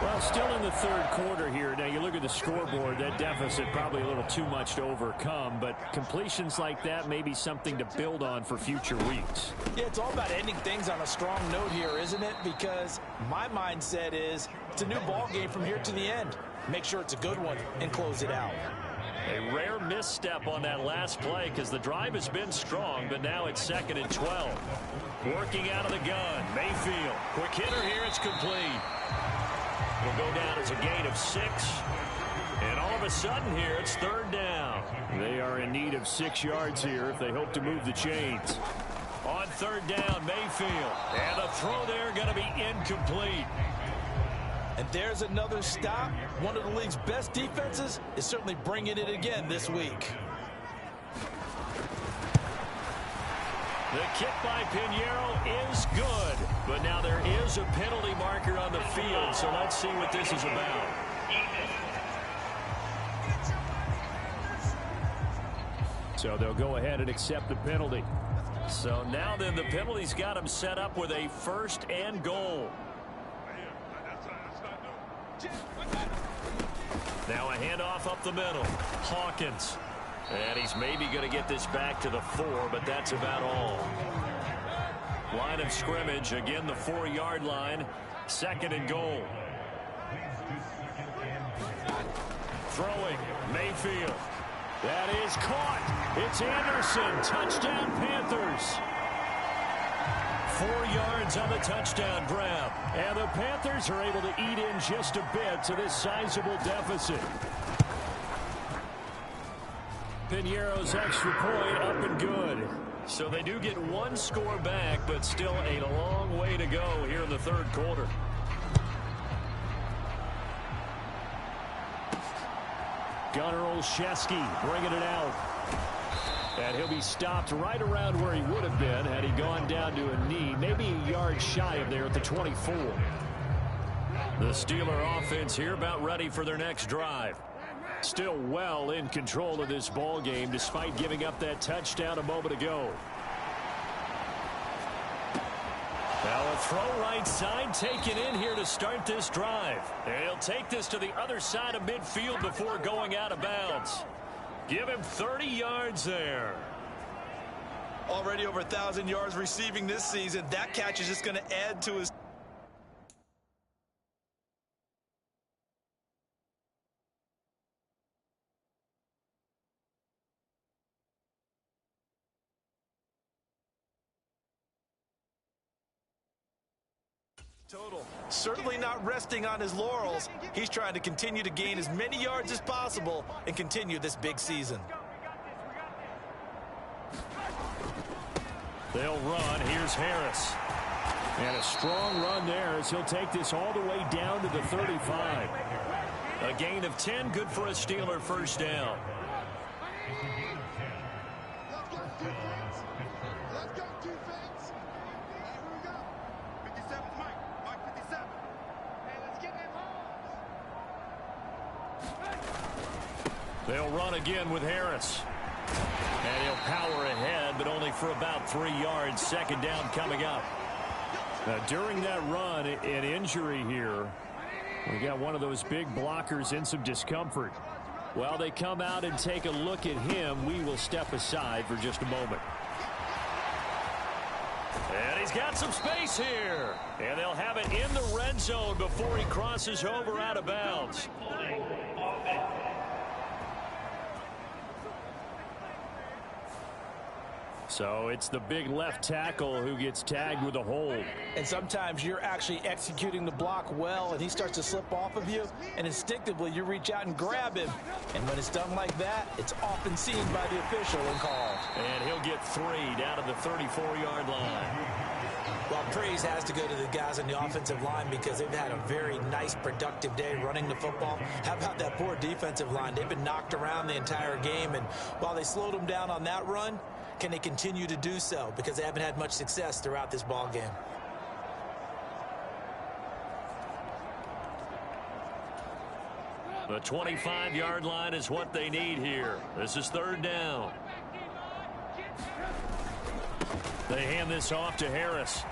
Well, still in the third quarter here. Now, you look at the scoreboard, that deficit probably a little too much to overcome, but completions like that may be something to build on for future weeks. Yeah, it's all about ending things on a strong note here, isn't it? Because my mindset is it's a new ball game from here to the end. Make sure it's a good one and close it out. A rare misstep on that last play because the drive has been strong, but now it's 2nd and 12. Working out of the gun, Mayfield. Quick hitter here, it's complete. Will go down as a gain of 6. And all of a sudden here, it's 3rd down. They are in need of 6 yards here if they hope to move the chains. On 3rd down, Mayfield. And the throw there going to be incomplete. And there's another stop. One of the league's best defenses is certainly bringing it again this week. The kick by Pinheiro is good, but now there is a penalty marker on the field, so let's see what this is about. So they'll go ahead and accept the penalty. So now then the penalty's got him set up with a 1st and goal. Now a handoff up the middle. Hawkins. And he's maybe going to get this back to the 4, but that's about all. Line of scrimmage, again the 4-yard line. 2nd and goal. Throwing, Mayfield. That is caught. It's Anderson. Touchdown, Panthers. 4 yards on the touchdown grab. And the Panthers are able to eat in just a bit to this sizable deficit. Pinheiro's extra point up and good. So they do get 1 score back, but still a long way to go here in the 3rd quarter. Gunnar Olszewski bringing it out. And he'll be stopped right around where he would have been had he gone down to a knee, maybe a yard shy of there at the 24. The Steeler offense here about ready for their next drive. Still well in control of this ball game despite giving up that touchdown a moment ago. Now a throw right side taken in here to start this drive. And he'll take this to the other side of midfield before going out of bounds. Give him 30 yards there. Already over 1,000 yards receiving this season. That catch is just going to add to his total. Certainly not resting on his laurels. He's trying to continue to gain as many yards as possible and continue this big season. They'll run. Here's Harris. And a strong run there as he'll take this all the way down to the 35. A gain of 10, good for a Steeler first down. They'll run again with Harris. And he'll power ahead, but only for about 3 yards. Second down coming up. Now, during that run, an injury here. We got one of those big blockers in some discomfort. While they come out and take a look at him, we will step aside for just a moment. And he's got some space here. And they'll have it in the red zone before he crosses over out of bounds. So it's the big left tackle who gets tagged with a hold. And sometimes you're actually executing the block well, and he starts to slip off of you, and instinctively you reach out and grab him. And when it's done like that, it's often seen by the official and called. And he'll get 3 down to the 34-yard line. Well, praise has to go to the guys on the offensive line because they've had a very nice, productive day running the football. How about that poor defensive line? They've been knocked around the entire game, and while they slowed them down on that run, can they continue to do so? Because they haven't had much success throughout this ball game. The 25-yard line is what they need here. This is third down. They hand this off to Harris.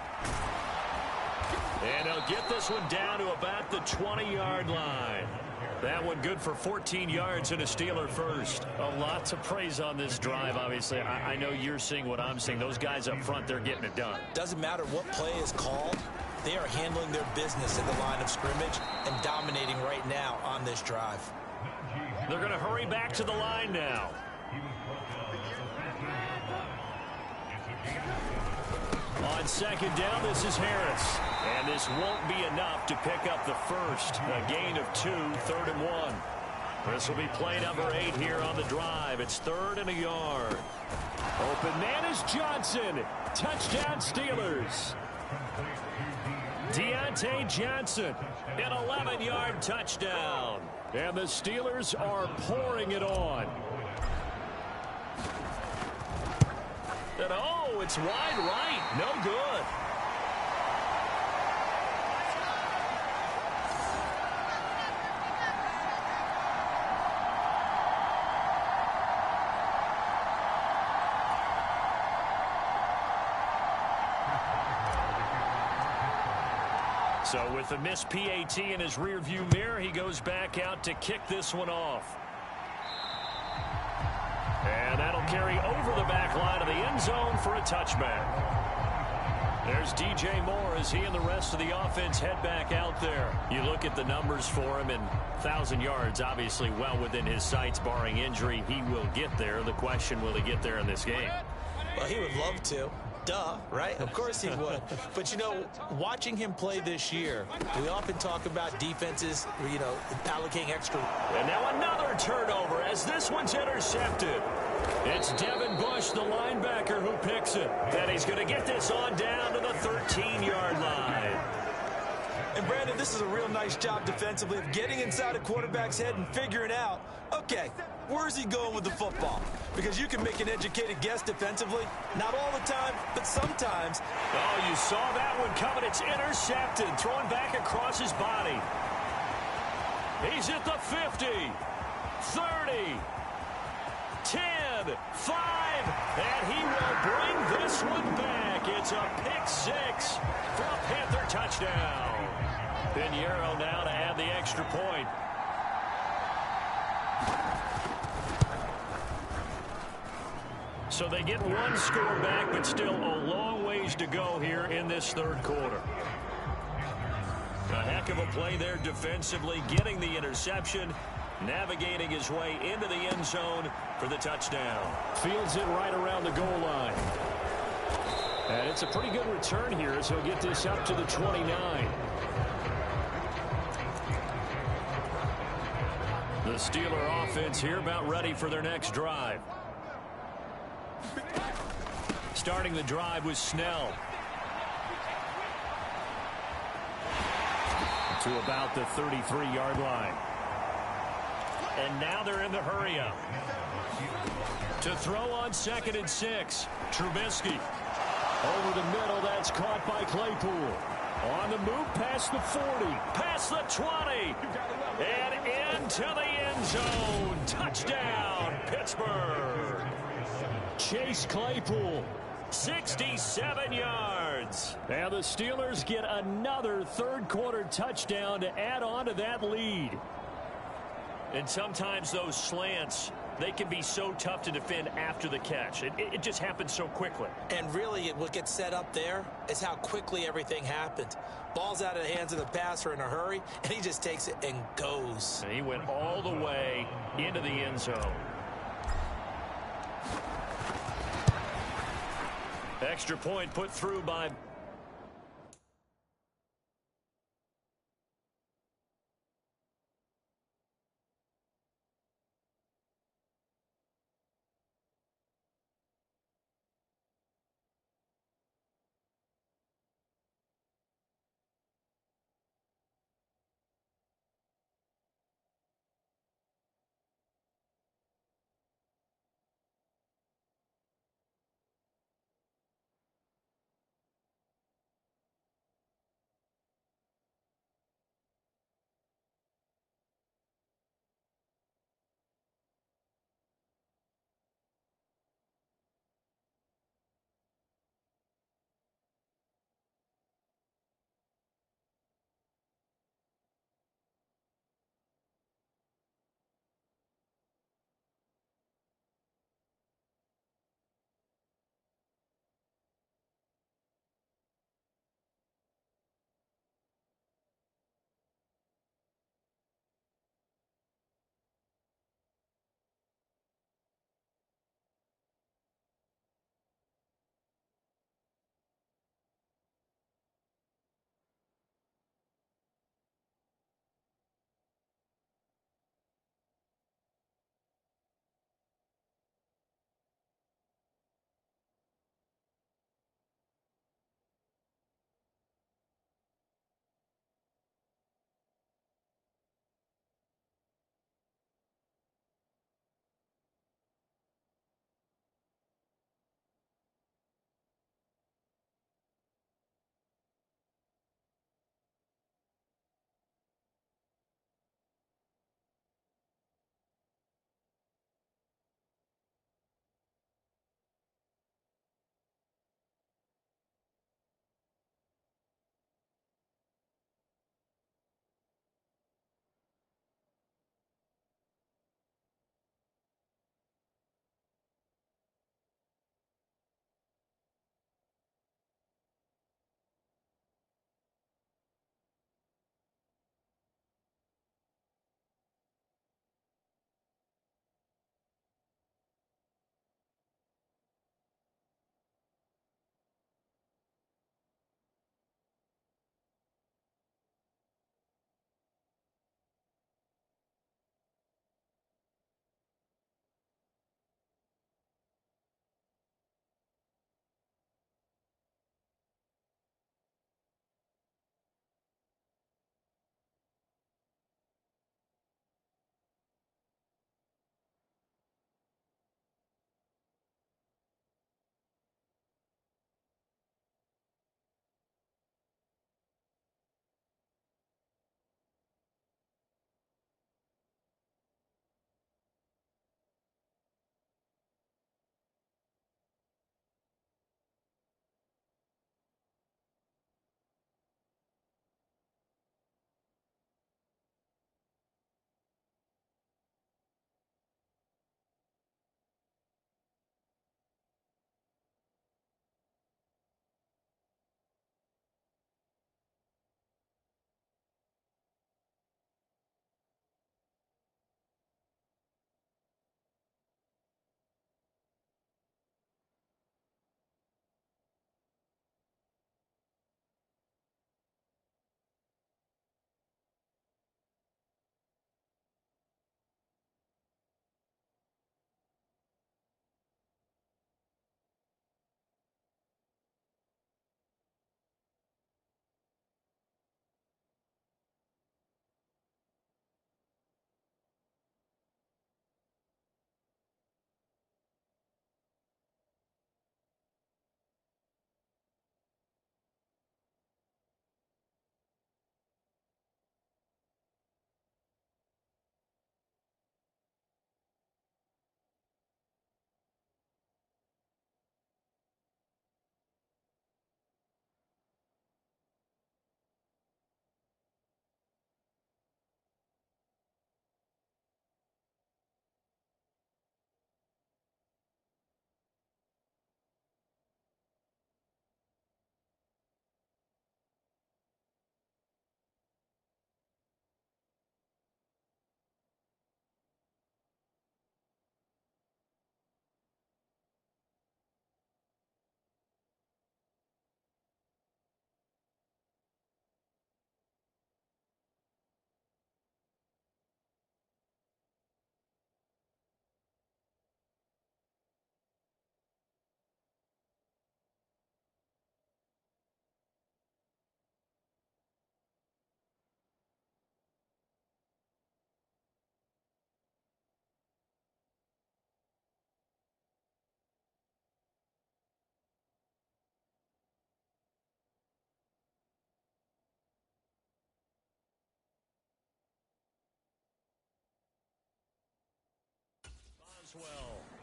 And they'll get this one down to about the 20-yard line. That one good for 14 yards and a Steeler first. A lot to praise on this drive, obviously. I know you're seeing what I'm seeing. Those guys up front, they're getting it done. Doesn't matter what play is called. They are handling their business at the line of scrimmage and dominating right now on this drive. They're going to hurry back to the line now. On second down, this is Harris. And this won't be enough to pick up the first. A gain of 2, 3rd and 1. This will be play number 8 here on the drive. It's 3rd and a yard. Open man is Johnson. Touchdown Steelers. Deontay Johnson, an 11-yard touchdown. And the Steelers are pouring it on. And oh, it's wide right. No good. So with the missed PAT in his rearview mirror, he goes back out to kick this one off. And that'll carry over the back line of the end zone for a touchback. There's DJ Moore as he and the rest of the offense head back out there. You look at the numbers for him, and 1,000 yards obviously well within his sights, barring injury. He will get there. The question, will he get there in this game? Well, he would love to. Duh, right? Of course he would. But, you know, watching him play this year, we often talk about defenses, you know, allocating extra. And now another turnover as this one's intercepted. It's Devin Bush, the linebacker, who picks it. And he's going to get this on down to the 13-yard line. And, Brandon, this is a real nice job defensively of getting inside a quarterback's head and figuring out, okay, where's he going with the football? Because you can make an educated guess defensively. Not all the time, but sometimes. Oh, you saw that one coming. It's intercepted. Thrown back across his body. He's at the 50, 30, 10, 5, and he will bring this one back. It's a pick six for a Panther touchdown. Pinheiro now to add the extra point. So they get one score back, but still a long ways to go here in this third quarter. A heck of a play there defensively, getting the interception, navigating his way into the end zone for the touchdown. Fields it right around the goal line. And it's a pretty good return here as he'll get this up to the 29. The Steeler offense here about ready for their next drive. Starting the drive with Snell. To about the 33-yard line. And now they're in the hurry-up. To throw on 2nd and 6. Trubisky. Over the middle, that's caught by Claypool. On the move past the 40. Past the 20. And into the end zone. Touchdown, Pittsburgh. Chase Claypool. 67 yards. And the Steelers get another third-quarter touchdown to add on to that lead. And sometimes those slants, they can be so tough to defend after the catch. It just happens so quickly. And really, what gets set up there is how quickly everything happened. Ball's out of the hands of the passer in a hurry, and he just takes it and goes. And he went all the way into the end zone. Extra point put through by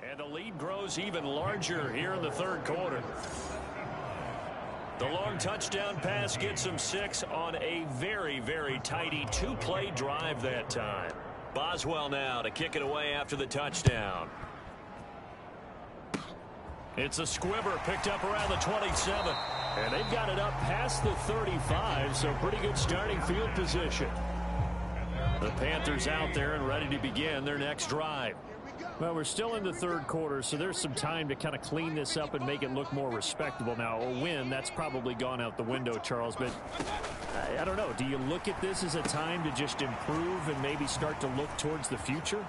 And the lead grows even larger here in the third quarter. The long touchdown pass gets them 6 on a very, very tidy 2-play drive that time. Boswell now to kick it away after the touchdown. It's a squibber picked up around the 27. And they've got it up past the 35, so pretty good starting field position. The Panthers out there and ready to begin their next drive. Well, we're still in the third quarter, so there's some time to kind of clean this up and make it look more respectable. Now, a win, that's probably gone out the window, Charles, but I don't know. Do you look at this as a time to just improve and maybe start to look towards the future?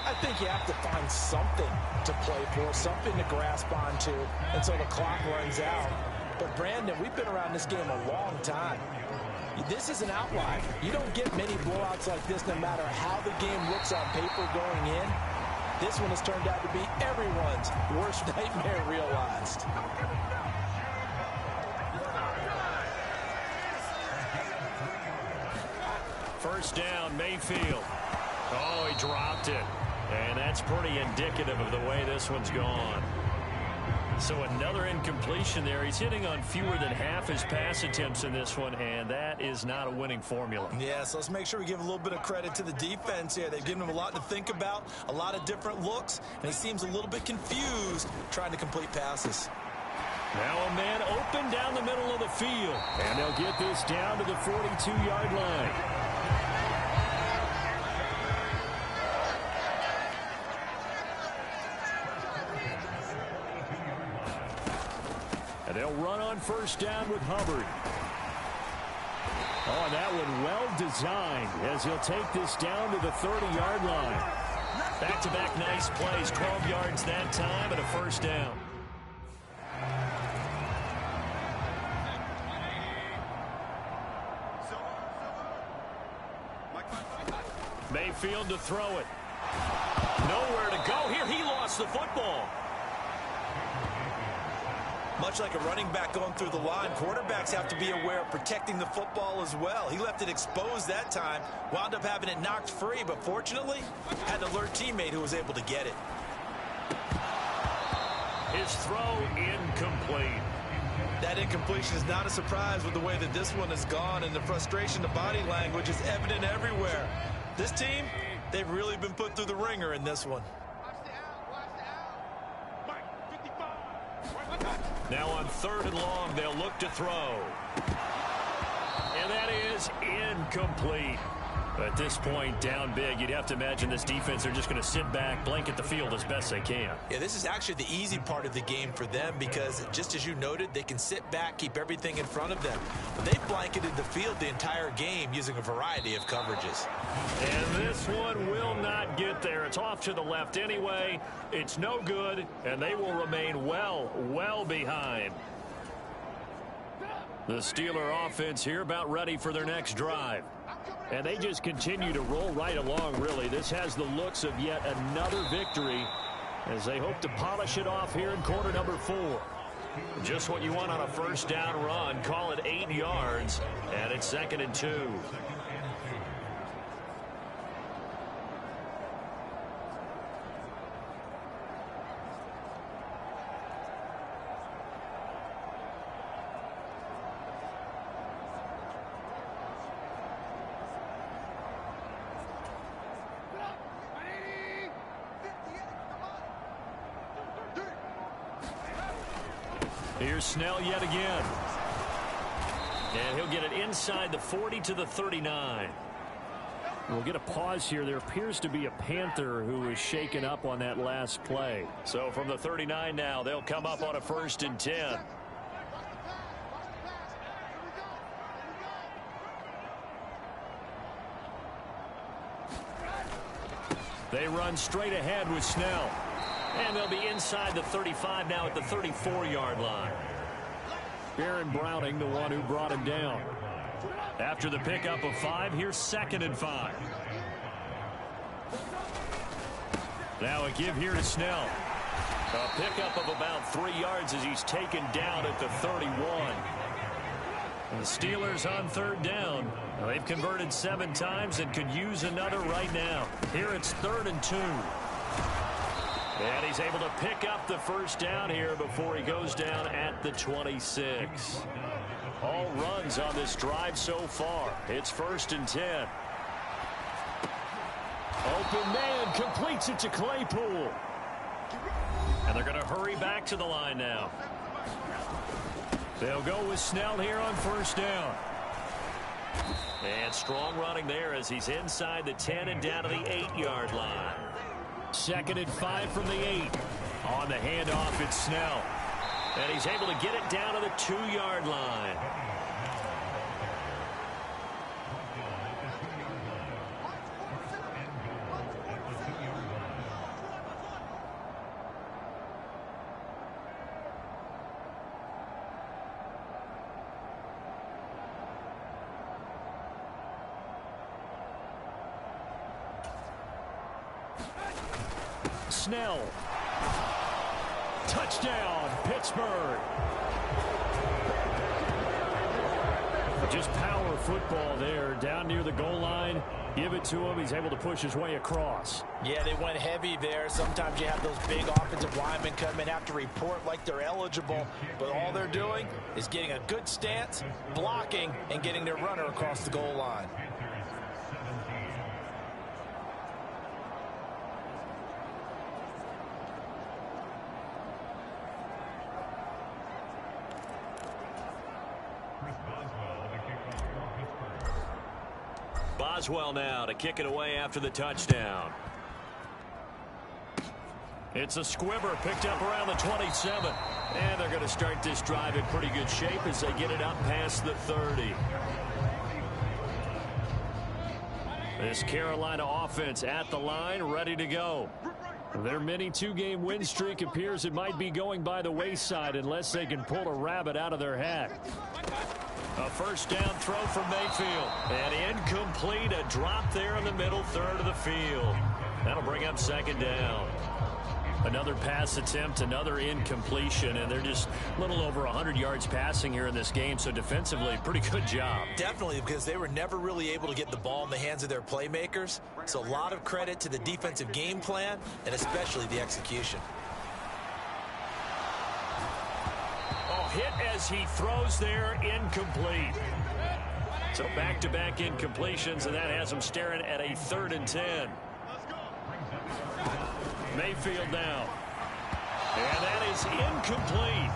I think you have to find something to play for, something to grasp onto until the clock runs out. But, Brandon, we've been around this game a long time. This is an outlier. You don't get many blowouts like this no matter how the game looks on paper going in. This one has turned out to be everyone's worst nightmare realized. First down, Mayfield. Oh, he dropped it. And that's pretty indicative of the way this one's gone. So another incompletion there. He's hitting on fewer than half his pass attempts in this one, and that is not a winning formula. Yeah, so let's make sure we give a little bit of credit to the defense here. They've given him a lot to think about, a lot of different looks, and he seems a little bit confused trying to complete passes. Now a man open down the middle of the field, and they'll get this down to the 42-yard line. They'll run on first down with Hubbard. Oh, and that one well designed as he'll take this down to the 30-yard line. Back-to-back nice plays, 12 yards that time and a first down. Mayfield to throw it. Nowhere to go here. He lost the football. Much like a running back going through the line, quarterbacks have to be aware of protecting the football as well. He left it exposed that time, wound up having it knocked free, but fortunately, had an alert teammate who was able to get it. His throw incomplete. That incompletion is not a surprise with the way that this one has gone, and the frustration, the body language is evident everywhere. This team, they've really been put through the ringer in this one. Now on 3rd and long, they'll look to throw. And that is incomplete. At this point, down big, you'd have to imagine this defense are just going to sit back, blanket the field as best they can. Yeah, this is actually the easy part of the game for them because, just as you noted, they can sit back, keep everything in front of them. But they've blanketed the field the entire game using a variety of coverages. And this one will not get there. It's off to the left anyway. It's no good, and they will remain well behind. The Steeler offense here about ready for their next drive. And they just continue to roll right along, really. This has the looks of yet another victory as they hope to polish it off here in quarter number 4. Just what you want on a first down run. Call it 8 yards, and it's 2nd and 2. Here's Snell yet again. And he'll get it inside the 40 to the 39. We'll get a pause here. There appears to be a Panther who is shaken up on that last play. So from the 39 now, they'll come up on a 1st and 10. They run straight ahead with Snell. And they'll be inside the 35 now at the 34-yard line. Baron Browning, the one who brought him down. After the pickup of 5, here's 2nd and 5. Now a give here to Snell. A pickup of about 3 yards as he's taken down at the 31. And the Steelers on 3rd down. Now they've converted 7 times and could use another right now. Here it's 3rd and 2. And he's able to pick up the first down here before he goes down at the 26. All runs on this drive so far. It's 1st and 10. Open man completes it to Claypool. And they're going to hurry back to the line now. They'll go with Snell here on 1st down. And strong running there as he's inside the 10 and down to the 8-yard line. 2nd and 5 from the 8. On the handoff, it's Snell. And he's able to get it down to the 2-yard line. Snell. Touchdown, Pittsburgh. Just power football there. Down near the goal line. Give it to him. He's able to push his way across. Yeah, they went heavy there. Sometimes you have those big offensive linemen come in, have to report like they're eligible. But all they're doing is getting a good stance, blocking, and getting their runner across the goal line. Boswell now to kick it away after the touchdown. It's a squibber picked up around the 27. And they're going to start this drive in pretty good shape as they get it up past the 30. This Carolina offense at the line, ready to go. Their mini 2-game win streak appears it might be going by the wayside unless they can pull a rabbit out of their hat. A 1st down throw from Mayfield. And incomplete, a drop there in the middle third of the field. That'll bring up 2nd down. Another pass attempt, another incompletion, and they're just a little over 100 yards passing here in this game, so defensively, pretty good job. Definitely, because they were never really able to get the ball in the hands of their playmakers. So a lot of credit to the defensive game plan, and especially the execution. Hit as he throws there, incomplete. So back-to-back incompletions, and that has him staring at a 3rd and 10. Mayfield now. And that is incomplete.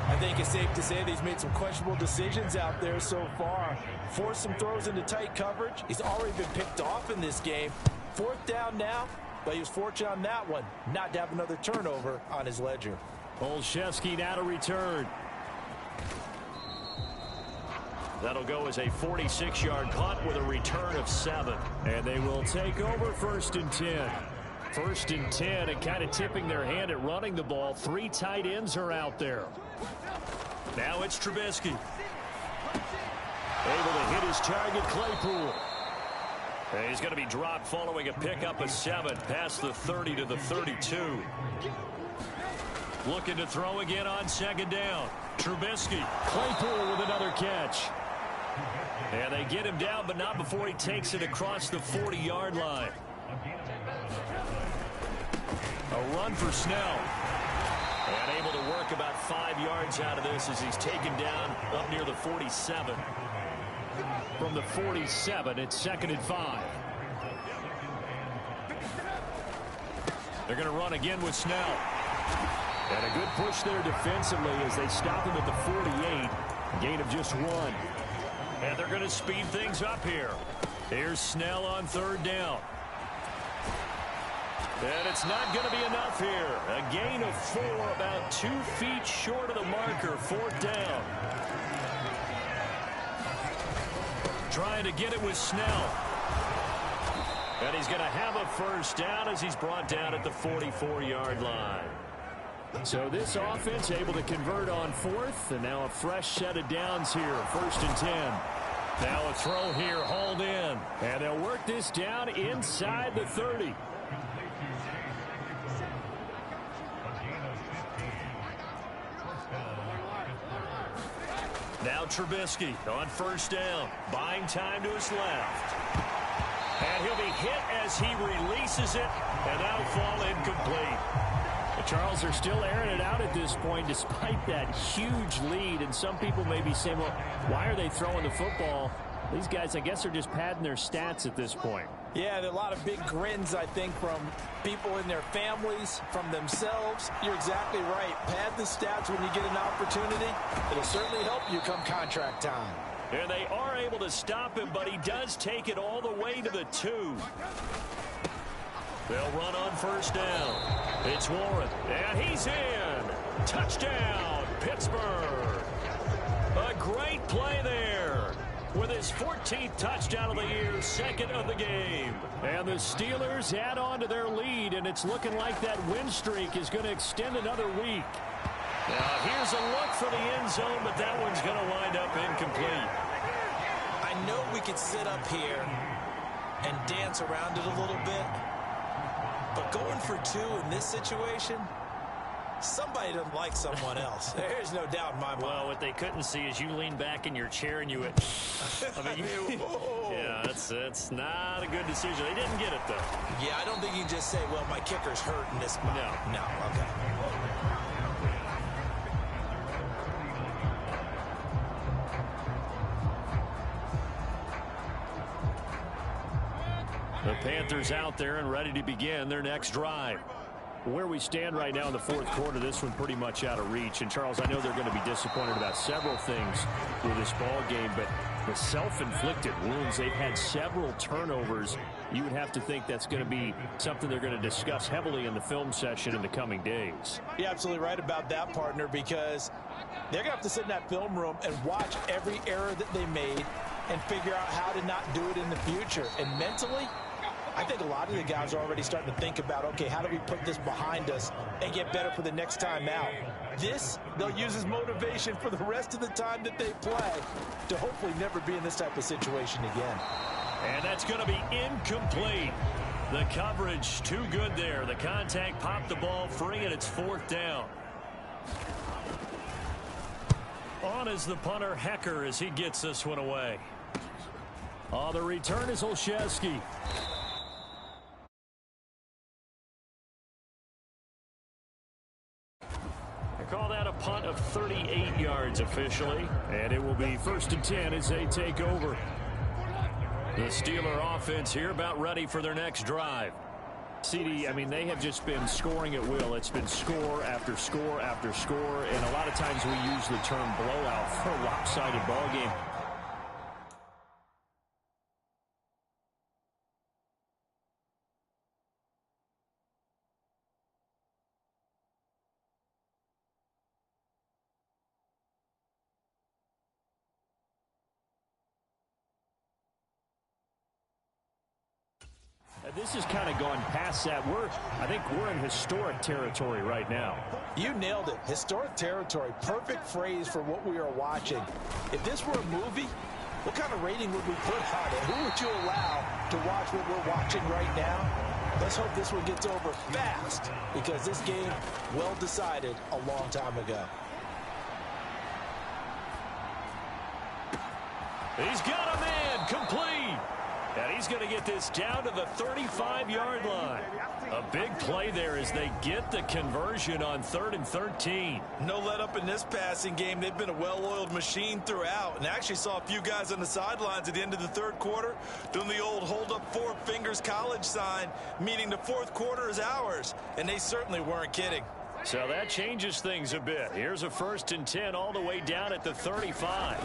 I think it's safe to say that he's made some questionable decisions out there so far. Forced some throws into tight coverage. He's already been picked off in this game. 4th down now, but he was fortunate on that one not to have another turnover on his ledger. Olszewski now to return. That'll go as a 46-yard punt with a return of 7. And they will take over 1st and 10. 1st and 10, and kind of tipping their hand at running the ball. 3 tight ends are out there. Now it's Trubisky. Able to hit his target, Claypool. And he's going to be dropped following a pickup of 7 past the 30 to the 32. Looking to throw again on 2nd down. Trubisky. Claypool with another catch. And they get him down, but not before he takes it across the 40-yard line. A run for Snell. And able to work about 5 yards out of this as he's taken down up near the 47. From the 47, it's 2nd and 5. They're going to run again with Snell. And a good push there defensively as they stop him at the 48. Gain of just 1. And they're going to speed things up here. Here's Snell on 3rd down. And it's not going to be enough here. A gain of 4, about 2 feet short of the marker. 4th down. Trying to get it with Snell. And he's going to have a 1st down as he's brought down at the 44-yard line. So this offense able to convert on 4th, and now a fresh set of downs here. 1st and 10. Now a throw here, hauled in. And they'll work this down inside the 30. Now Trubisky on 1st down. Buying time to his left. And he'll be hit as he releases it, and that'll fall incomplete. Charles, are still airing it out at this point despite that huge lead. And some people may be saying, well, why are they throwing the football? These guys, I guess, are just padding their stats at this point. Yeah, there are a lot of big grins, I think, from people in their families, from themselves. You're exactly right. Pad the stats when you get an opportunity. It'll certainly help you come contract time. And they are able to stop him, but he does take it all the way to the 2. They'll run on first down. It's Warren, and he's in. Touchdown, Pittsburgh. A great play there with his 14th touchdown of the year, second of the game. And the Steelers add on to their lead, and it's looking like that win streak is going to extend another week. Now, here's a look for the end zone, but that one's going to wind up incomplete. I know we could sit up here and dance around it a little bit, but going for 2 in this situation, somebody doesn't like someone else. There's no doubt in my mind. Well, what they couldn't see is you lean back in your chair and you went, I mean, yeah, that's not a good decision. They didn't get it, though. Yeah, I don't think you can just say, well, my kicker's hurt in this spot. No, okay. The Panthers out there and ready to begin their next drive. Where we stand right now in the fourth quarter, this one pretty much out of reach. And, Charles, I know they're going to be disappointed about several things with this ball game, but the self-inflicted wounds, they've had several turnovers. You would have to think that's going to be something they're going to discuss heavily in the film session in the coming days. You're absolutely right about that, partner, because they're going to have to sit in that film room and watch every error that they made and figure out how to not do it in the future. And mentally, I think a lot of the guys are already starting to think about, okay, how do we put this behind us and get better for the next time out? This, they'll use as motivation for the rest of the time that they play to hopefully never be in this type of situation again. And that's going to be incomplete. The coverage too good there. The contact popped the ball free, and it's 4th down. On is the punter, Hecker, as he gets this one away. On the return is Olszewski. Call that a punt of 38 yards officially. And it will be 1st and 10 as they take over. The Steeler offense here about ready for their next drive. CD, I mean, they have just been scoring at will. It's been score after score after score. And a lot of times we use the term blowout for a lopsided ball game. This has kind of gone past that. I think we're in historic territory right now. You nailed it. Historic territory. Perfect phrase for what we are watching. If this were a movie, what kind of rating would we put on it? Who would you allow to watch what we're watching right now? Let's hope this one gets over fast, because this game, well decided a long time ago. He's got a man complete. And he's going to get this down to the 35-yard line. A big play there as they get the conversion on 3rd and 13. No let up in this passing game. They've been a well-oiled machine throughout. And I actually saw a few guys on the sidelines at the end of the 3rd quarter doing the old hold up 4 fingers college sign, meaning the 4th quarter is ours. And they certainly weren't kidding. So that changes things a bit. Here's a 1st and 10 all the way down at the 35.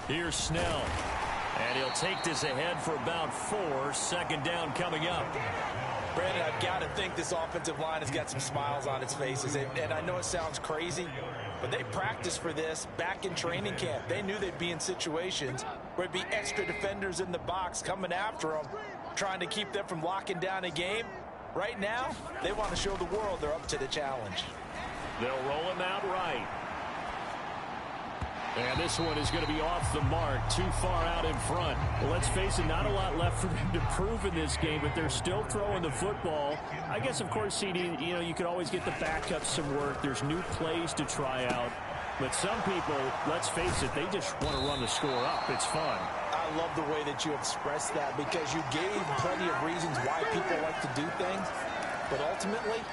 Here's Snell. And he'll take this ahead for about 4. 2nd down coming up. Brandon, I've got to think this offensive line has got some smiles on its faces. And I know it sounds crazy, but they practiced for this back in training camp. They knew they'd be in situations where it'd be extra defenders in the box coming after them, trying to keep them from locking down a game. Right now, they want to show the world they're up to the challenge. They'll roll him out right. And this one is going to be off the mark, too far out in front. Well, let's face it, not a lot left for them to prove in this game, but they're still throwing the football. I guess, of course, CD, you could always get the backups some work. There's new plays to try out. But some people, let's face it, they just want to run the score up. It's fun. I love the way that you expressed that, because you gave plenty of reasons why people like to do things. But ultimately,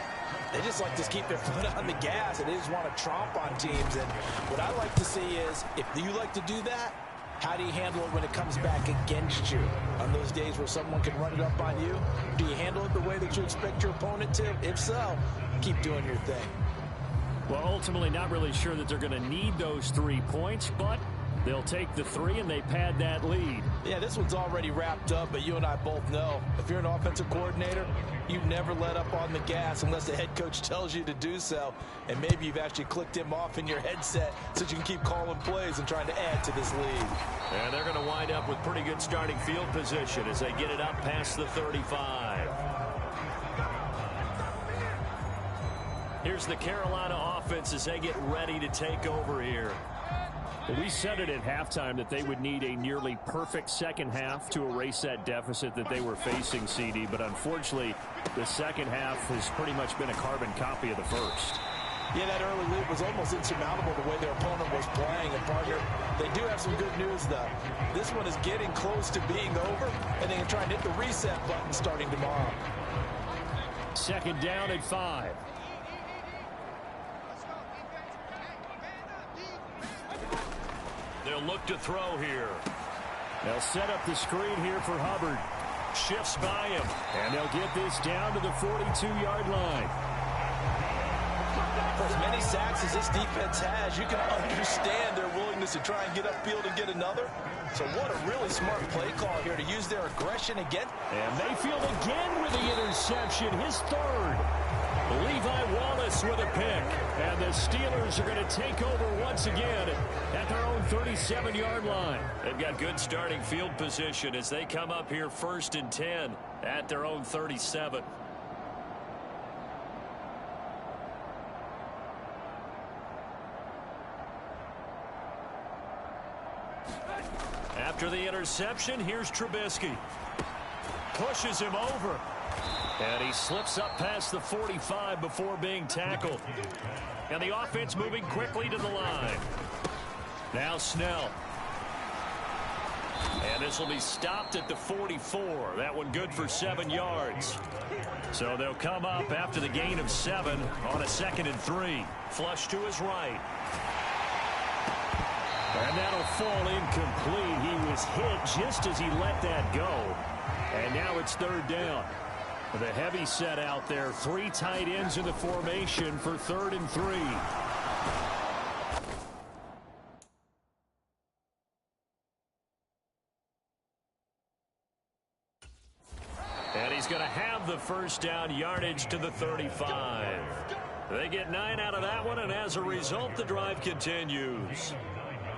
They just like to keep their foot on the gas, and they just want to tromp on teams. And what I like to see is, if you like to do that, how do you handle it when it comes back against you? On those days where someone can run it up on you, do you handle it the way that you expect your opponent to? If so, keep doing your thing. Well, ultimately, not really sure that they're going to need those 3 points, but they'll take the 3 and they pad that lead. Yeah, this one's already wrapped up, but you and I both know if you're an offensive coordinator, you never let up on the gas unless the head coach tells you to do so. And maybe you've actually clicked him off in your headset so you can keep calling plays and trying to add to this lead. And they're going to wind up with pretty good starting field position as they get it up past the 35. Here's the Carolina offense as they get ready to take over here. We said it at halftime that they would need a nearly perfect second half to erase that deficit that they were facing, CD. But unfortunately, the second half has pretty much been a carbon copy of the first. Yeah, that early lead was almost insurmountable the way their opponent was playing. And partner, they do have some good news, though. This one is getting close to being over, and they can try and hit the reset button starting tomorrow. Second down at 5. They'll look to throw here. They'll set up the screen here for Hubbard. Shifts by him. And they'll get this down to the 42-yard line. For as many sacks as this defense has, you can understand their willingness to try and get upfield and get another. So what a really smart play call here to use their aggression again. And Mayfield again with the interception, his third. Levi Wallace with a pick. And the Steelers are going to take over once again at their own 37-yard line. They've got good starting field position as they come up here 1st and 10 at their own 37. After the interception, here's Trubisky. Pushes him over. And he slips up past the 45 before being tackled. And the offense moving quickly to the line. Now Snell. And this will be stopped at the 44. That one good for 7 yards. So they'll come up after the gain of 7 on a 2nd and 3. Flush to his right. And that'll fall incomplete. He was hit just as he let that go. And now it's 3rd down. The heavy set out there. 3 tight ends in the formation for 3rd and 3. And he's going to have the first down, yardage to the 35. They get 9 out of that one, and as a result, the drive continues.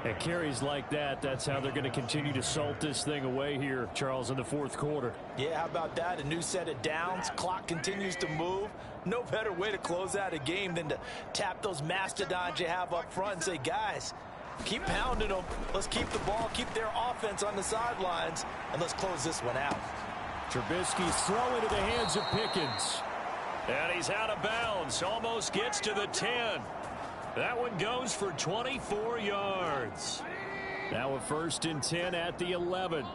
At carries like that, that's how they're going to continue to salt this thing away here, Charles, in the 4th quarter. Yeah, how about that? A new set of downs. Clock continues to move. No better way to close out a game than to tap those mastodons you have up front and say, guys, keep pounding them. Let's keep the ball, keep their offense on the sidelines, and let's close this one out. Trubisky's throw into the hands of Pickens. And he's out of bounds. Almost gets to the 10. That one goes for 24 yards. Now a 1st and 10 at the 11.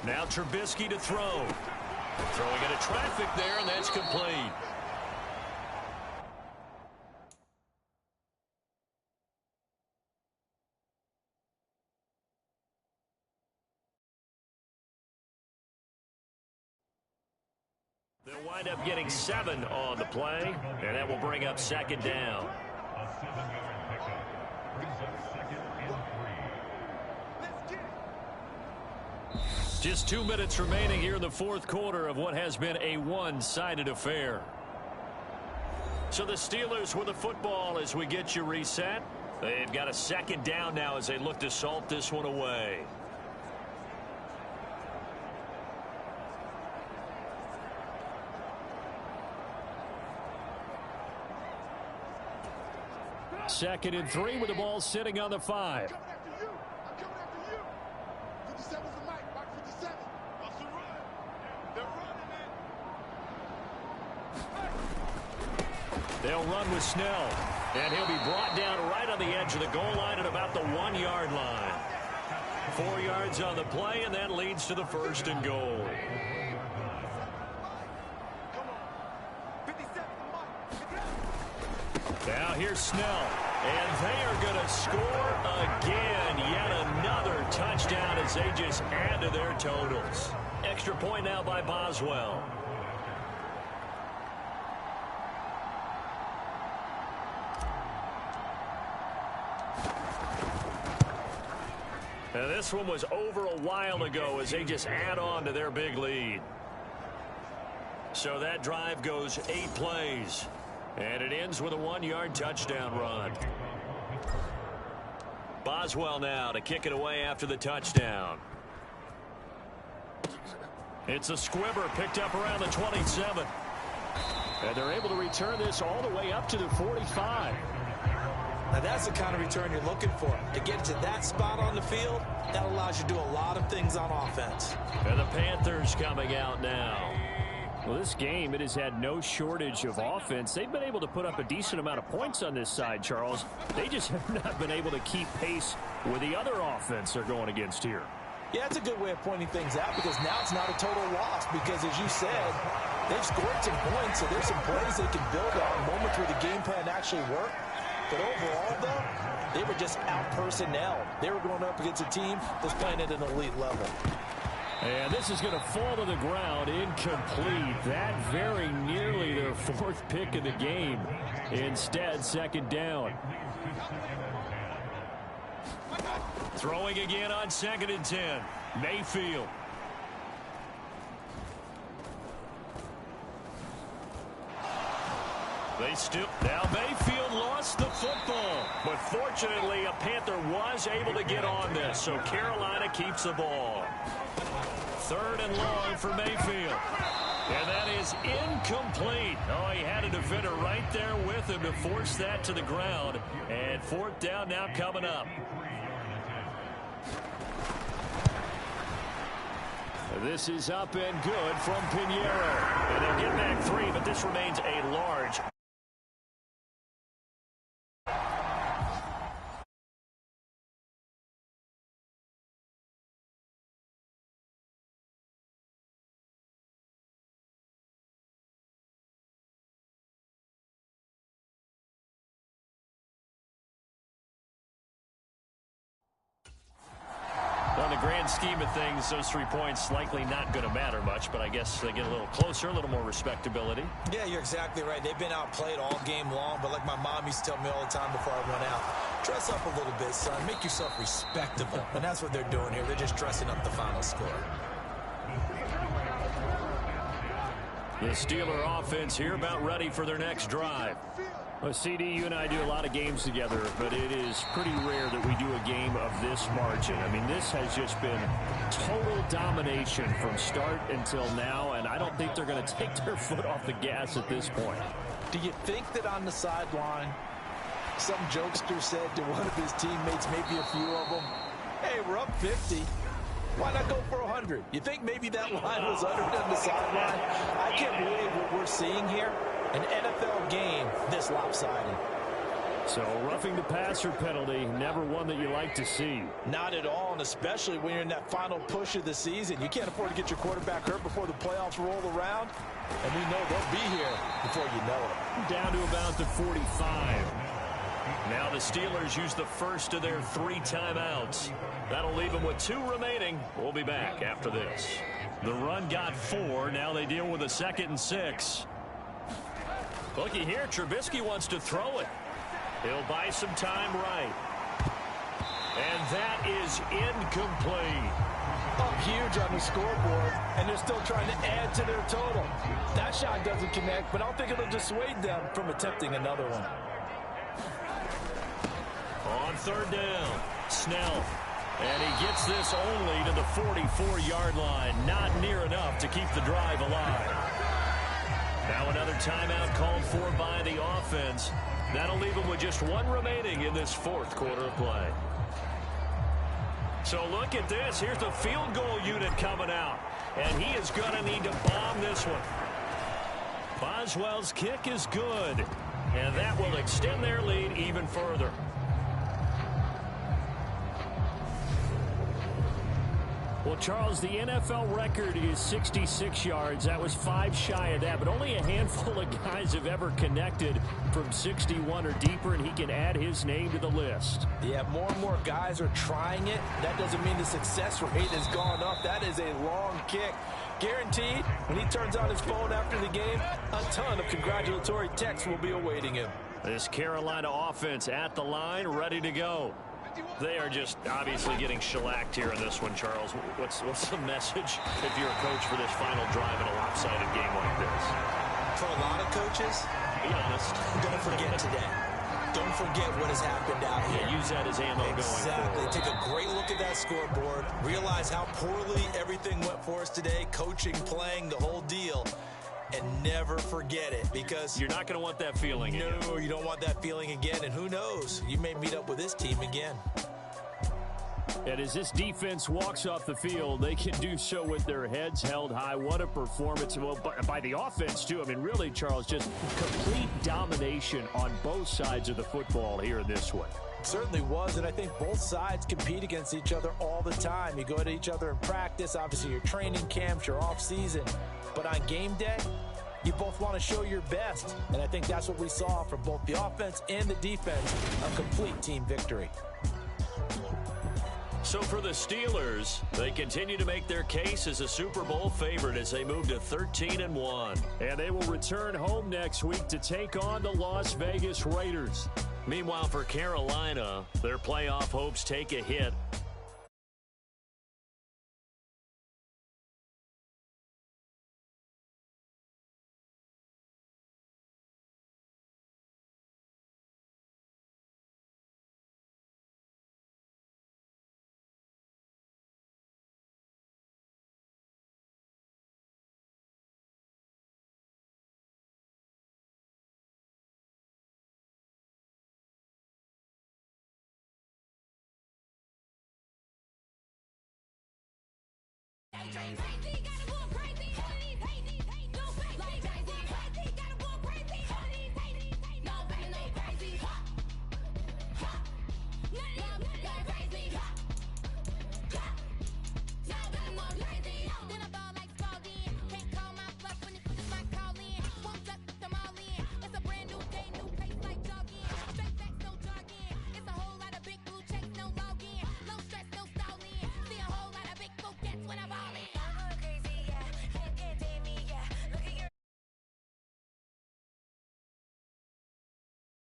Now Trubisky to throw. Throwing into traffic there, and that's complete. They'll wind up getting 7 on the play, and that will bring up 2nd down. Just 2 minutes remaining here in the 4th quarter of what has been a one-sided affair. So the Steelers with the football as we get you reset. They've got a 2nd down now as they look to salt this one away. Second and 3 with the ball sitting on the 5. They'll run with Snell. And he'll be brought down right on the edge of the goal line at about the 1-yard line. 4 yards on the play, and that leads to the 1st and goal. Now here's Snell, and they are going to score again. Yet another touchdown as they just add to their totals. Extra point now by Boswell. And this one was over a while ago as they just add on to their big lead. So that drive goes 8 plays. And it ends with a 1-yard touchdown run. Boswell now to kick it away after the touchdown. It's a squibber picked up around the 27. And they're able to return this all the way up to the 45. Now that's the kind of return you're looking for. To get to that spot on the field, that allows you to do a lot of things on offense. And the Panthers coming out now. Well, this game, it has had no shortage of offense. They've been able to put up a decent amount of points on this side, Charles. They just have not been able to keep pace with the other offense they're going against here. Yeah, it's a good way of pointing things out because now it's not a total loss because, as you said, they've scored some points, so there's some plays they can build on, moments where the game plan actually worked. But overall, though, they were just out-personnel. They were going up against a team that's playing at an elite level. And this is going to fall to the ground, incomplete. That very nearly their 4th pick of the game. Instead, 2nd down. Throwing again on 2nd and 10. Mayfield. Now Mayfield lost the football. But fortunately, a Panther was able to get on this. So Carolina keeps the ball. 3rd and long for Mayfield. And that is incomplete. Oh, he had a defender right there with him to force that to the ground. And 4th down now coming up. This is up and good from Pinheiro. And they'll get back 3, but this remains a large. On the grand scheme of things, those 3 points likely not going to matter much, but I guess they get a little closer, a little more respectability. Yeah, you're exactly right. They've been outplayed all game long, but like my mom used to tell me all the time before I went out, dress up a little bit, son. Make yourself respectable. And that's what they're doing here. They're just dressing up the final score. The Steeler offense here about ready for their next drive. Well, CD, you and I do a lot of games together, but it is pretty rare that we do a game of this margin. I mean, this has just been total domination from start until now, and I don't think they're going to take their foot off the gas at this point. Do you think that on the sideline, some jokester said to one of his teammates, maybe a few of them, hey, we're up 50. Why not go for 100? You think maybe that line was uttered on the sideline? I can't believe what we're seeing here. An NFL game this lopsided. So roughing the passer penalty, never one that you like to see. Not at all, and especially when you're in that final push of the season. You can't afford to get your quarterback hurt before the playoffs roll around. And we know they'll be here before you know it. Down to about the 45. Now the Steelers use the first of their 3 timeouts. That'll leave them with 2 remaining. We'll be back after this. The run got 4. Now they deal with a 2nd and 6. Looky here, Trubisky wants to throw it. He'll buy some time right. And that is incomplete. Up huge on the scoreboard, and they're still trying to add to their total. That shot doesn't connect, but I don't think it'll dissuade them from attempting another one. On 3rd down, Snell. And he gets this only to the 44-yard line. Not near enough to keep the drive alive. Now another timeout called for by the offense. That'll leave them with just 1 remaining in this 4th quarter of play. So look at this. Here's the field goal unit coming out. And he is going to need to bomb this one. Boswell's kick is good. And that will extend their lead even further. Well, Charles, the NFL record is 66 yards. That was 5 shy of that, but only a handful of guys have ever connected from 61 or deeper, and he can add his name to the list. Yeah, more and more guys are trying it. That doesn't mean the success rate has gone up. That is a long kick. Guaranteed, when he turns on his phone after the game, a ton of congratulatory texts will be awaiting him. This Carolina offense at the line, ready to go. They are just obviously getting shellacked here in this one, Charles. What's the message if you're a coach for this final drive in a lopsided game like this? For a lot of coaches, be honest. Don't forget today. Don't forget what has happened out here. Yeah, use that as ammo going forward. Take a great look at that scoreboard. Realize how poorly everything went for us today. Coaching, playing, the whole deal. And never forget it, because you're not going to want that feeling again. No, you don't want that feeling again. And who knows? You may meet up with this team again. And as this defense walks off the field, they can do so with their heads held high. What a performance. Well, by the offense, too. I mean, really, Charles, just complete domination on both sides of the football here in this one. It certainly was, and I think both sides compete against each other all the time. You go to each other in practice, obviously your training camps, your off-season. But on game day, you both want to show your best. And I think that's what we saw from both the offense and the defense, a complete team victory. So for the Steelers, they continue to make their case as a Super Bowl favorite as they move to 13-1. And they will return home next week to take on the Las Vegas Raiders. Meanwhile, for Carolina, their playoff hopes take a hit. Hey,